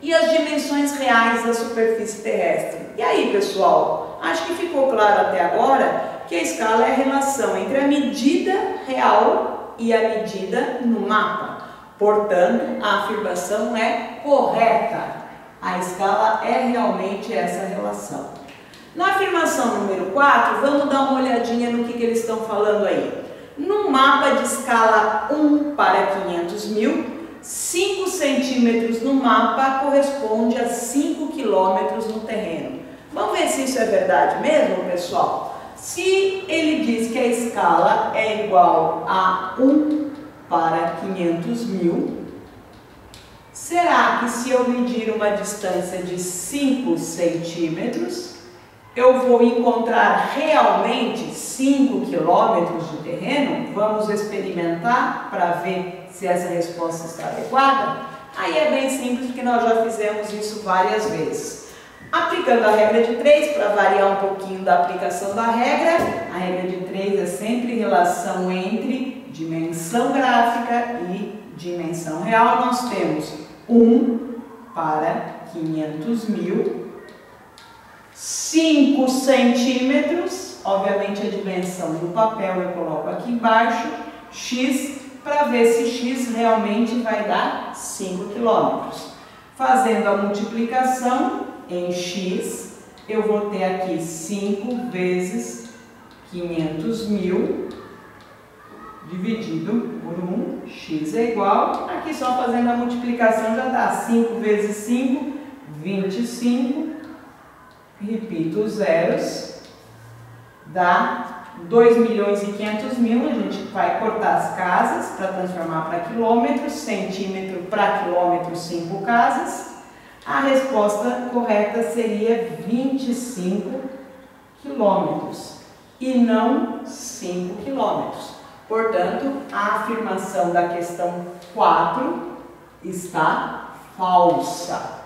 e as dimensões reais da superfície terrestre. E aí, pessoal, acho que ficou claro até agora que a escala é a relação entre a medida real e a medida no mapa. Portanto, a afirmação é correta. A escala é realmente essa relação. Na afirmação número 4, vamos dar uma olhadinha no que eles estão falando aí. No mapa de escala 1 para 500 mil, 5 centímetros no mapa corresponde a 5 quilômetros no terreno. Vamos ver se isso é verdade mesmo, pessoal? Se ele diz que a escala é igual a 1 para 500 mil, será que se eu medir uma distância de 5 centímetros, eu vou encontrar realmente 5 quilômetros de terreno? Vamos experimentar para ver se essa resposta está adequada? Aí é bem simples, porque nós já fizemos isso várias vezes. Aplicando a regra de 3, para variar um pouquinho da aplicação da regra, a regra de 3 é sempre relação entre dimensão gráfica e dimensão real. Nós temos 1 para 500 mil, 5 centímetros, obviamente a dimensão do papel eu coloco aqui embaixo, x, para ver se x realmente vai dar 5 quilômetros. Fazendo a multiplicação em x, eu vou ter aqui 5 vezes 500 mil dividido por 1, x é igual, aqui só fazendo a multiplicação já dá 5 vezes 5, 25, repito os zeros, dá 2.500.000, a gente vai cortar as casas para transformar para quilômetros, centímetro para quilômetro, 5 casas. A resposta correta seria 25 quilômetros e não 5 quilômetros. Portanto, a afirmação da questão 4 está falsa.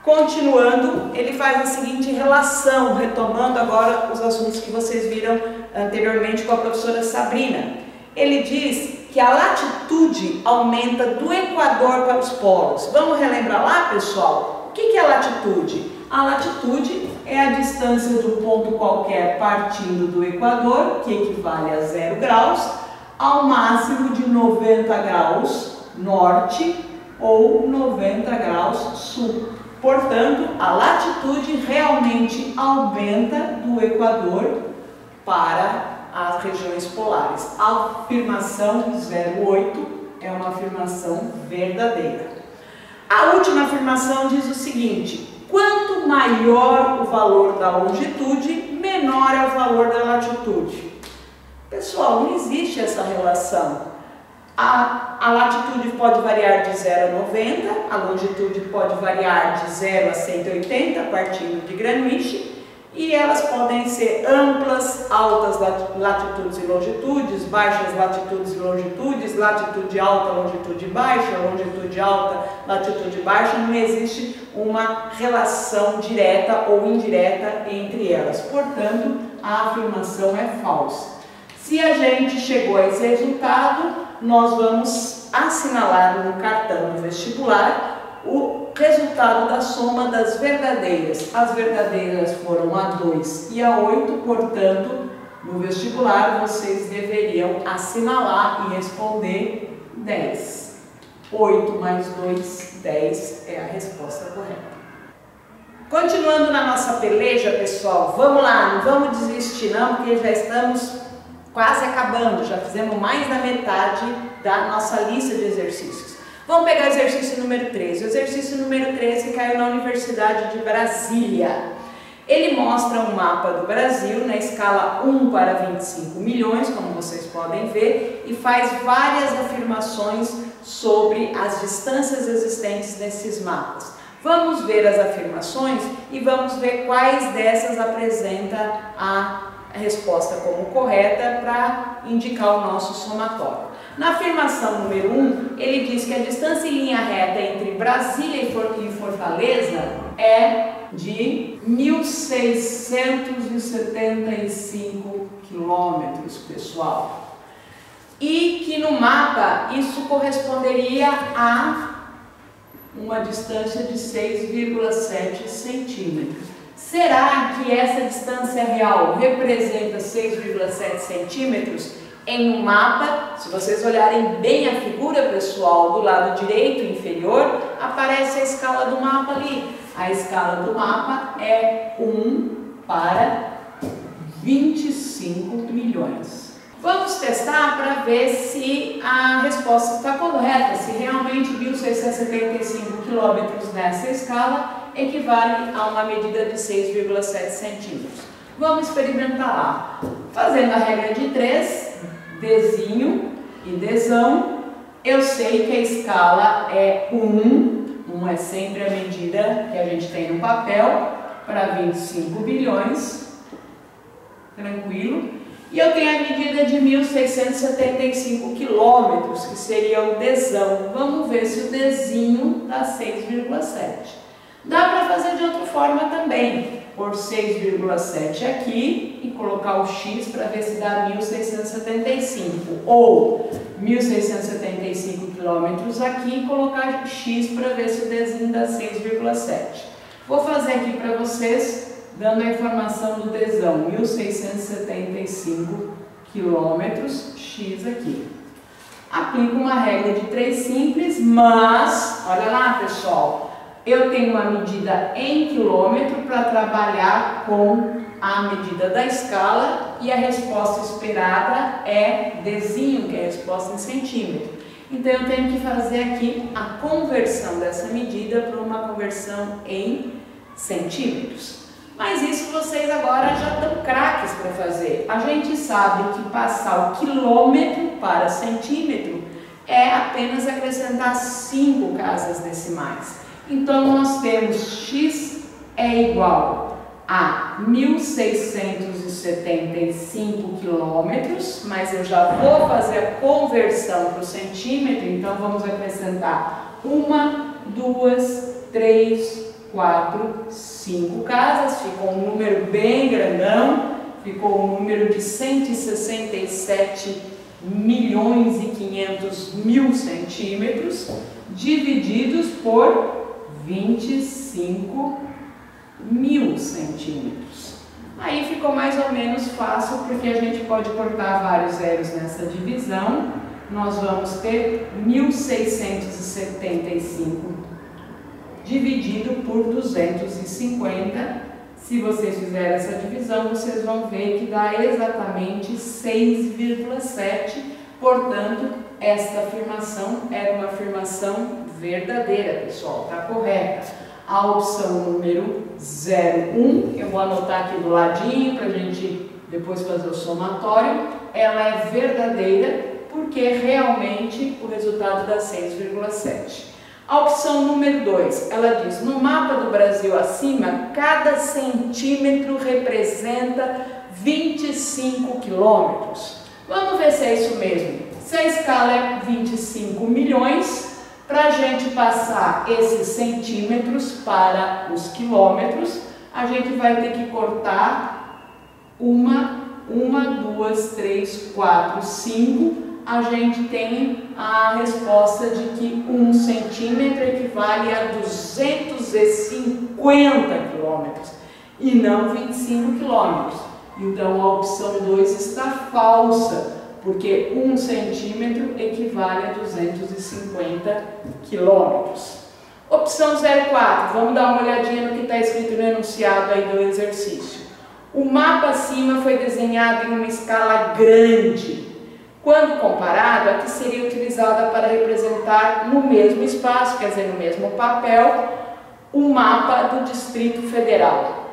Continuando, ele faz a seguinte relação, retomando agora os assuntos que vocês viram anteriormente com a professora Sabrina. Ele diz que a latitude aumenta do Equador para os polos. Vamos relembrar lá, pessoal? O que é a latitude? A latitude é a distância de um ponto qualquer partindo do Equador, que equivale a 0 graus, ao máximo de 90 graus norte ou 90 graus sul. Portanto, a latitude realmente aumenta do Equador para as regiões polares. A afirmação 08 é uma afirmação verdadeira. A última afirmação diz o seguinte: quanto maior o valor da longitude, menor é o valor da latitude. Pessoal, não existe essa relação. A latitude pode variar de 0 a 90, a longitude pode variar de 0 a 180, partindo de Greenwich, e elas podem ser amplas, altas latitudes e longitudes, baixas latitudes e longitudes, latitude alta, longitude baixa, longitude alta, latitude baixa. Não existe uma relação direta ou indireta entre elas. Portanto, a afirmação é falsa. Se a gente chegou a esse resultado, nós vamos assinalar no cartão do vestibular o resultado da soma das verdadeiras. As verdadeiras foram a 2 e a 8, portanto, no vestibular vocês deveriam assinalar e responder 10. 8 mais 2, 10 é a resposta correta. Continuando na nossa peleja, pessoal, vamos lá, não vamos desistir não, porque já estamos quase acabando, já fizemos mais da metade da nossa lista de exercícios. Vamos pegar o exercício número 13. O exercício número 13 caiu na Universidade de Brasília. Ele mostra um mapa do Brasil na escala 1 para 25 milhões, como vocês podem ver, e faz várias afirmações sobre as distâncias existentes nesses mapas. Vamos ver as afirmações e vamos ver quais dessas apresenta a resposta como correta para indicar o nosso somatório. Na afirmação número 1, ele diz que a distância em linha reta entre Brasília e Fortaleza é de 1.675 quilômetros, pessoal. E que no mapa isso corresponderia a uma distância de 6,7 centímetros. Será que essa distância real representa 6,7 centímetros? Em um mapa, se vocês olharem bem a figura, pessoal, do lado direito inferior, aparece a escala do mapa ali. A escala do mapa é 1 para 25 milhões. Vamos testar para ver se a resposta está correta, se realmente 1.675 quilômetros nessa escala equivale a uma medida de 6,7 centímetros. Vamos experimentar lá. Fazendo a regra de 3, Dzinho e Dzão, eu sei que a escala é 1 é sempre a medida que a gente tem no papel, para 25 bilhões, tranquilo. E eu tenho a medida de 1.675 quilômetros, que seria o Dzão. Vamos ver se o Dzinho dá 6,7. Dá para fazer de outra forma também, por 6,7 aqui e colocar o x para ver se dá 1.675, ou 1.675 quilômetros aqui e colocar x para ver se o Dzinho dá 6,7. Vou fazer aqui para vocês, dando a informação do Dzão, 1.675 quilômetros, x aqui. Aplico uma regra de 3 simples, mas, olha lá pessoal, eu tenho uma medida em quilômetro para trabalhar com a medida da escala e a resposta esperada é Dzinho, que é a resposta em centímetro. Então eu tenho que fazer aqui a conversão dessa medida para uma conversão em centímetros. Mas isso vocês agora já estão craques para fazer. A gente sabe que passar o quilômetro para centímetro é apenas acrescentar 5 casas decimais. Então nós temos x é igual a 1.675 quilômetros, mas eu já vou fazer a conversão para o centímetro, então vamos acrescentar 1, 2, 3, 4, 5 casas, ficou um número bem grandão, ficou um número de 167.500.000 centímetros, divididos por 25.000 centímetros. Aí ficou mais ou menos fácil, porque a gente pode cortar vários zeros nessa divisão. Nós vamos ter 1.675 dividido por 250. Se vocês fizerem essa divisão, vocês vão ver que dá exatamente 6,7. Portanto, esta afirmação era uma afirmação verdadeira, pessoal, está correta. A opção número 01, eu vou anotar aqui do ladinho para a gente depois fazer o somatório, ela é verdadeira porque realmente o resultado dá 6,7. A opção número 2, ela diz, no mapa do Brasil acima, cada centímetro representa 25 quilômetros. Vamos ver se é isso mesmo. Se a escala é 25 milhões, para a gente passar esses centímetros para os quilômetros, a gente vai ter que cortar 1, 2, 3, 4, 5. A gente tem a resposta de que 1 centímetro equivale a 250 quilômetros e não 25 quilômetros. Então a opção 2 está falsa, porque 1 centímetro equivale a 250 quilômetros. Opção 04, vamos dar uma olhadinha no que está escrito no enunciado aí do exercício. O mapa acima foi desenhado em uma escala grande, quando comparado a que seria utilizada para representar no mesmo espaço, quer dizer, no mesmo papel, o mapa do Distrito Federal.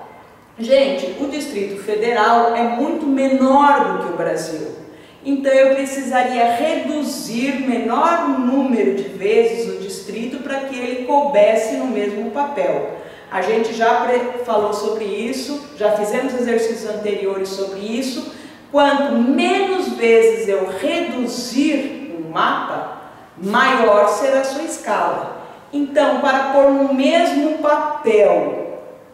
Gente, o Distrito Federal é muito menor do que o Brasil. Então eu precisaria reduzir menor número de vezes o distrito para que ele coubesse no mesmo papel. A gente já falou sobre isso, já fizemos exercícios anteriores sobre isso. Quanto menos vezes eu reduzir um mapa, maior será a sua escala. Então, para pôr no mesmo papel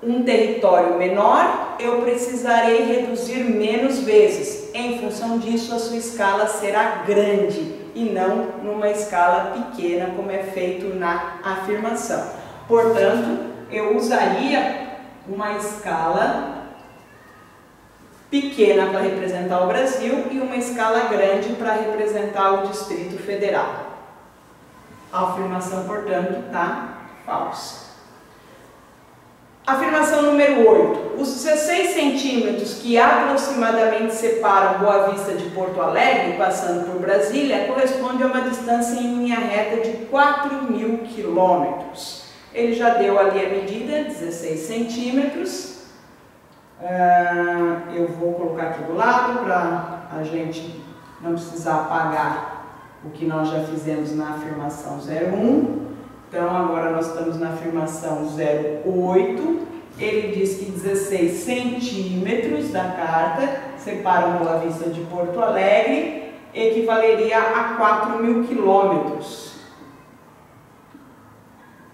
um território menor, eu precisarei reduzir menos vezes. Em função disso, a sua escala será grande e não numa escala pequena, como é feito na afirmação. Portanto, eu usaria uma escala pequena para representar o Brasil e uma escala grande para representar o Distrito Federal. A afirmação, portanto, está falsa. Afirmação número 8. Os 16 centímetros que aproximadamente separam Boa Vista de Porto Alegre, passando por Brasília, corresponde a uma distância em linha reta de 4.000 quilômetros. Ele já deu ali a medida, 16 centímetros. Eu vou colocar aqui do lado para a gente não precisar apagar o que nós já fizemos na afirmação 01. Então agora nós estamos na afirmação 08. Ele diz que 16 centímetros da carta separam Boa Vista de Porto Alegre, equivaleria a 4.000 quilômetros,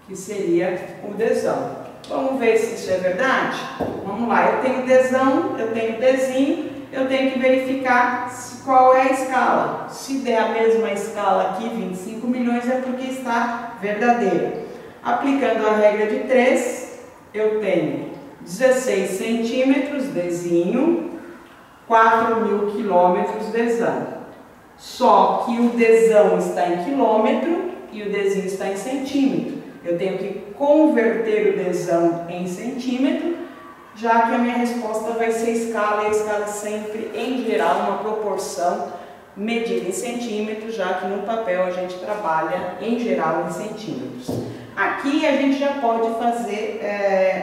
que seria o Dzão. Vamos ver se isso é verdade? Vamos lá, eu tenho Dzão, eu tenho Dzinho, eu tenho que verificar qual é a escala. Se der a mesma escala aqui, 25 milhões, é porque está verdadeiro. Aplicando a regra de 3, eu tenho 16 centímetros, Dzinho, 4.000 quilômetros, Dzão. Só que o Dzão está em quilômetro e o Dzinho está em centímetro. Eu tenho que converter o Dzão em centímetro, já que a minha resposta vai ser escala, e a escala sempre, em geral, uma proporção medida em centímetros, já que no papel a gente trabalha, em geral, em centímetros. Aqui a gente já pode fazer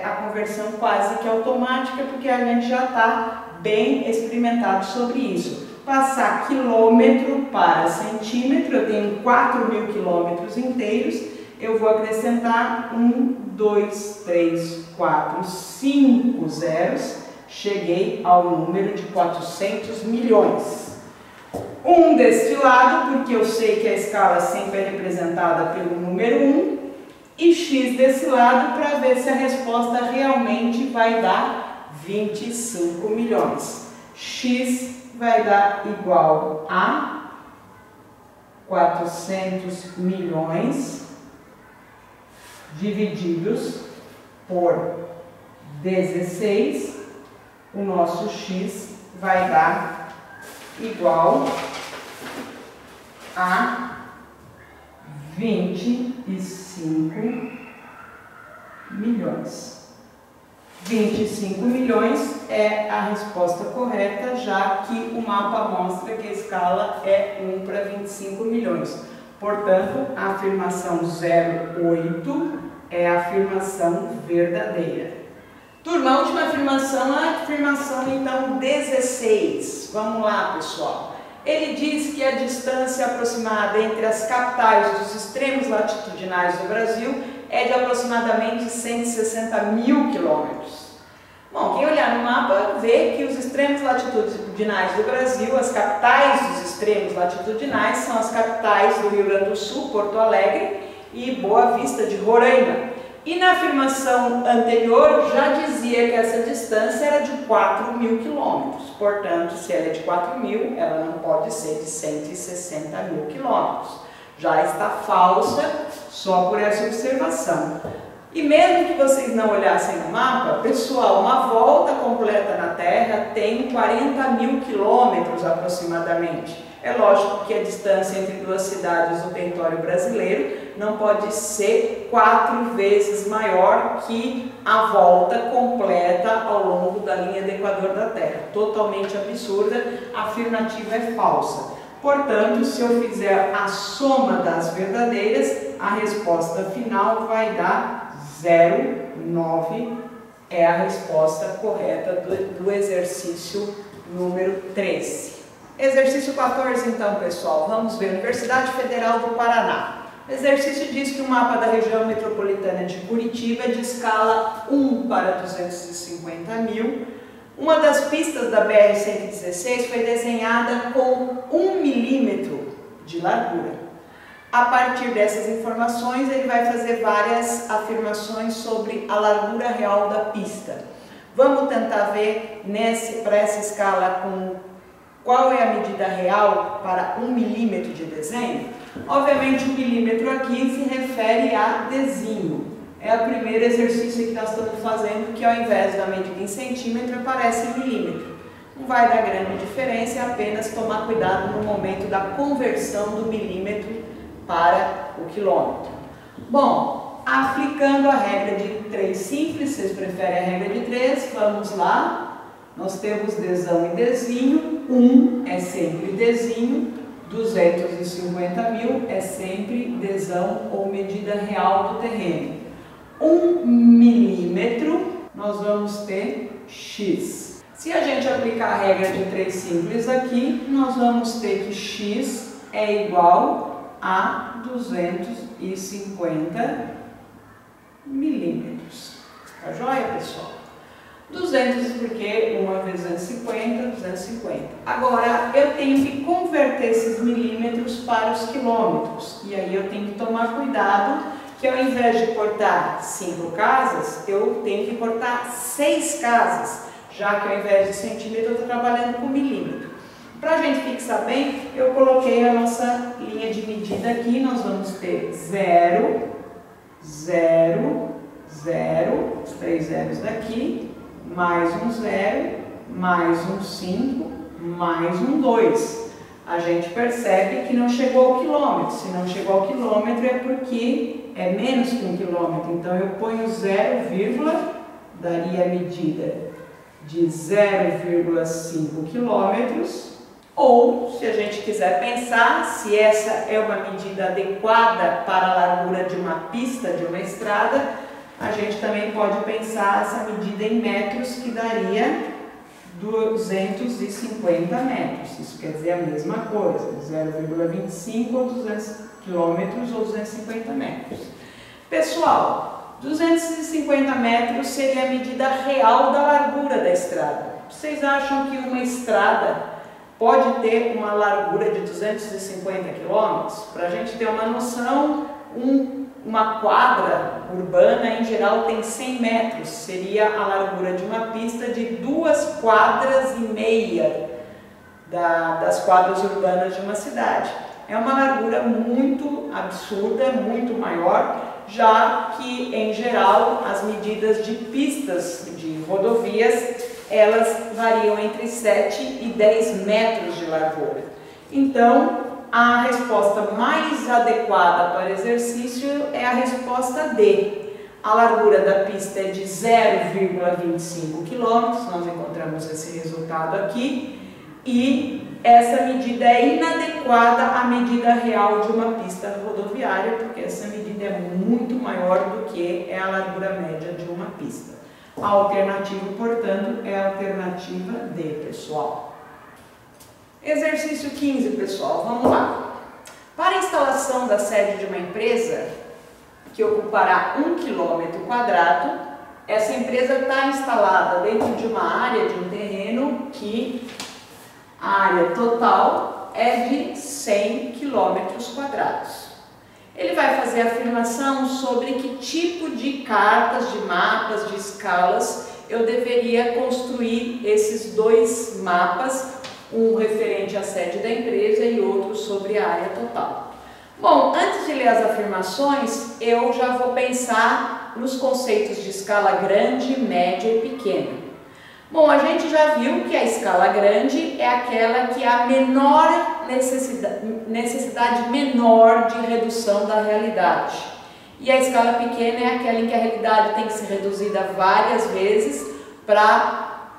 a conversão quase que automática, porque a gente já está bem experimentado sobre isso. Passar quilômetro para centímetro, eu tenho 4.000 quilômetros inteiros, eu vou acrescentar 1, 2, 3, 4, 5 zeros, cheguei ao número de 400 milhões. Um deste lado, porque eu sei que a escala sempre é representada pelo número 1, e x desse lado para ver se a resposta realmente vai dar 25 milhões. X vai dar igual a 400 milhões divididos por 16, o nosso x vai dar igual a 25 milhões. 25 milhões é a resposta correta, já que o mapa mostra que a escala é 1 para 25 milhões. Portanto, a afirmação 08 é a afirmação verdadeira. Turma, a última afirmação é a afirmação, então, 16. Vamos lá, pessoal. Ele diz que a distância aproximada entre as capitais dos extremos latitudinais do Brasil é de aproximadamente 160.000 quilômetros. Bom, quem olhar no mapa vê que os extremos latitudinais do Brasil, as capitais dos extremos latitudinais, são as capitais do Rio Grande do Sul, Porto Alegre e Boa Vista de Roraima. E na afirmação anterior já dizia que essa distância era de 4.000 quilômetros. Portanto, se ela é de 4.000, ela não pode ser de 160.000 quilômetros. Já está falsa só por essa observação. E mesmo que vocês não olhassem no mapa, pessoal, uma volta completa na Terra tem 40.000 quilômetros aproximadamente. É lógico que a distância entre duas cidades do território brasileiro não pode ser 4 vezes maior que a volta completa ao longo da linha do Equador da Terra. Totalmente absurda, a afirmativa é falsa. Portanto, se eu fizer a soma das verdadeiras, a resposta final vai dar 0,9, é a resposta correta do exercício número 13. Exercício 14, então, pessoal, vamos ver. Universidade Federal do Paraná. O exercício diz que o mapa da região metropolitana de Curitiba é de escala 1 para 250.000. Uma das pistas da BR-116 foi desenhada com 1 milímetro de largura. A partir dessas informações, ele vai fazer várias afirmações sobre a largura real da pista. Vamos tentar ver para essa escala qual é a medida real para 1 milímetro de desenho. Obviamente, o milímetro aqui se refere a Dzinho. É o primeiro exercício que nós estamos fazendo, que ao invés da medida em centímetro, aparece em milímetro. Não vai dar grande diferença, é apenas tomar cuidado no momento da conversão do milímetro para o quilômetro. Bom, aplicando a regra de 3 simples, vocês preferem a regra de 3, vamos lá. Nós temos Dzão e Dzinho, 1 é sempre Dzinho, 250.000 é sempre Dzão ou medida real do terreno. 1 milímetro, nós vamos ter x. Se a gente aplicar a regra de 3 simples aqui, nós vamos ter que x é igual a 250 milímetros. Tá joia, pessoal? 200 porque 1 vezes 250, 250. Agora, eu tenho que converter esses milímetros para os quilômetros. E aí eu tenho que tomar cuidado que ao invés de cortar 5 casas, eu tenho que cortar 6 casas, já que ao invés de centímetro eu estou trabalhando com milímetro. Para a gente fixar bem, eu coloquei a nossa linha de medida aqui, nós vamos ter 0, 0, 0, os 3 zeros daqui, mais um 0, mais um 5, mais um 2. A gente percebe que não chegou ao quilômetro. Se não chegou ao quilômetro é porque é menos que 1 quilômetro. Então eu ponho 0, daria a medida de 0,5 quilômetros. Ou, se a gente quiser pensar, se essa é uma medida adequada para a largura de uma pista, de uma estrada, a gente também pode pensar essa medida em metros, que daria 250 metros. Isso quer dizer a mesma coisa, 0,25 ou 200 quilômetros ou 250 metros. Pessoal, 250 metros seria a medida real da largura da estrada. Vocês acham que uma estrada pode ter uma largura de 250 quilômetros? Para a gente ter uma noção, uma quadra urbana em geral tem 100 metros, seria a largura de uma pista de 2,5 quadras das quadras urbanas de uma cidade. É uma largura muito absurda, muito maior, já que em geral as medidas de pistas de rodovias elas variam entre 7 e 10 metros de largura. Então, a resposta mais adequada para o exercício é a resposta D. A largura da pista é de 0,25 km, nós encontramos esse resultado aqui, e essa medida é inadequada à medida real de uma pista rodoviária, porque essa medida é muito maior do que é a largura média de uma pista. A alternativa, portanto, é a alternativa D, pessoal. Exercício 15, pessoal, vamos lá. Para a instalação da sede de uma empresa, que ocupará 1 km², essa empresa está instalada dentro de uma área de um terreno que a área total é de 100 km². Ele vai fazer a afirmação sobre que tipo de cartas, de mapas, de escalas eu deveria construir esses dois mapas, um referente à sede da empresa e outro sobre a área total. Bom, antes de ler as afirmações, eu já vou pensar nos conceitos de escala grande, média e pequena. Bom, a gente já viu que a escala grande é aquela que há menor necessidade menor de redução da realidade. E a escala pequena é aquela em que a realidade tem que ser reduzida várias vezes para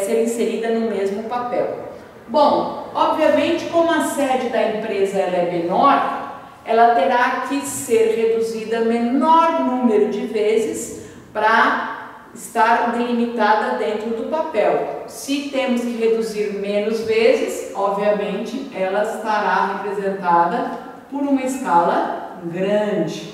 ser inserida no mesmo papel. Bom, obviamente, como a sede da empresa ela é menor, ela terá que ser reduzida menor número de vezes para estar delimitada dentro do papel. Se temos que reduzir menos vezes, obviamente, ela estará representada por uma escala grande.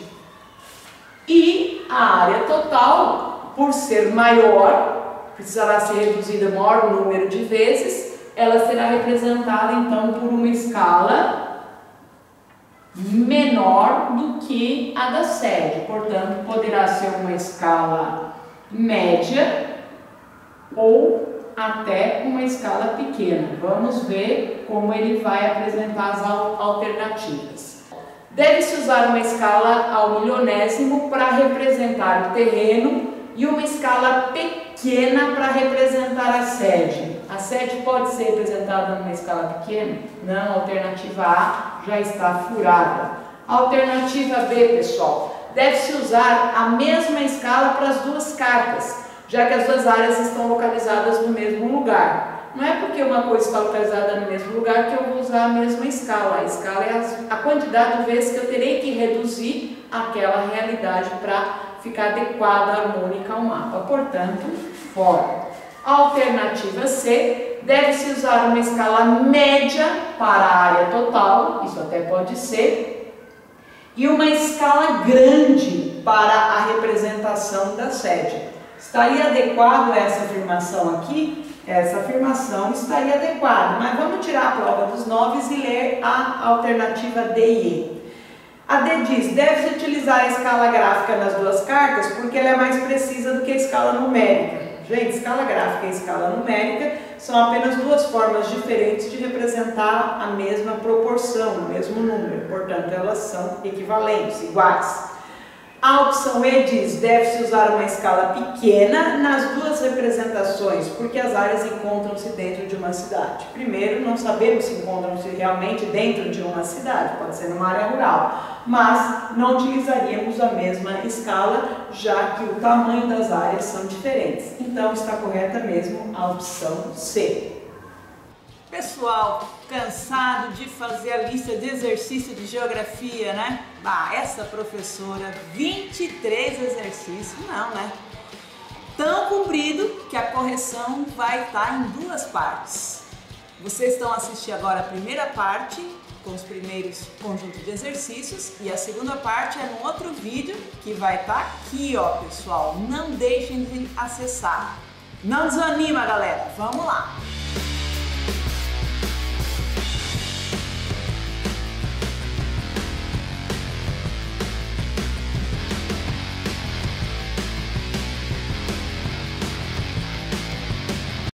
E a área total, por ser maior, precisará ser reduzida maior número de vezes, ela será representada então por uma escala menor do que a da sede. Portanto, poderá ser uma escala média ou até uma escala pequena. Vamos ver como ele vai apresentar as alternativas. Deve-se usar uma escala ao milionésimo para representar o terreno e uma escala pequena para representar a sede. A sede pode ser representada numa escala pequena? Não, a alternativa A já está furada. A alternativa B, pessoal, deve-se usar a mesma escala para as duas cartas, já que as duas áreas estão localizadas no mesmo lugar. Não é porque uma coisa está localizada no mesmo lugar que eu vou usar a mesma escala. A escala é a quantidade de vezes que eu terei que reduzir aquela realidade para ficar adequada, harmônica ao mapa. Portanto, fora. A alternativa C, deve-se usar uma escala média para a área total, isso até pode ser, e uma escala grande para a representação da sede. Estaria adequado essa afirmação aqui? Essa afirmação estaria adequada, mas vamos tirar a prova dos 9 e ler a alternativa D e E. A D diz, deve-se utilizar a escala gráfica nas duas cartas porque ela é mais precisa do que a escala numérica. Gente, escala gráfica e escala numérica são apenas duas formas diferentes de representar a mesma proporção, o mesmo número, portanto elas são equivalentes, iguais. A opção E diz, deve-se usar uma escala pequena nas duas representações, porque as áreas encontram-se dentro de uma cidade. Primeiro, não sabemos se encontram-se realmente dentro de uma cidade, pode ser numa área rural, mas não utilizaríamos a mesma escala, já que o tamanho das áreas são diferentes. Então, está correta mesmo a opção C. Pessoal, cansado de fazer a lista de exercício de geografia, né? Bah, essa professora, 23 exercícios, não, né? Tão comprido que a correção vai estar em duas partes. Vocês estão assistindo agora a primeira parte, com os primeiros conjuntos de exercícios, e a segunda parte é no outro vídeo, que vai estar aqui, ó, pessoal. Não deixem de acessar. Não desanima, galera. Vamos lá!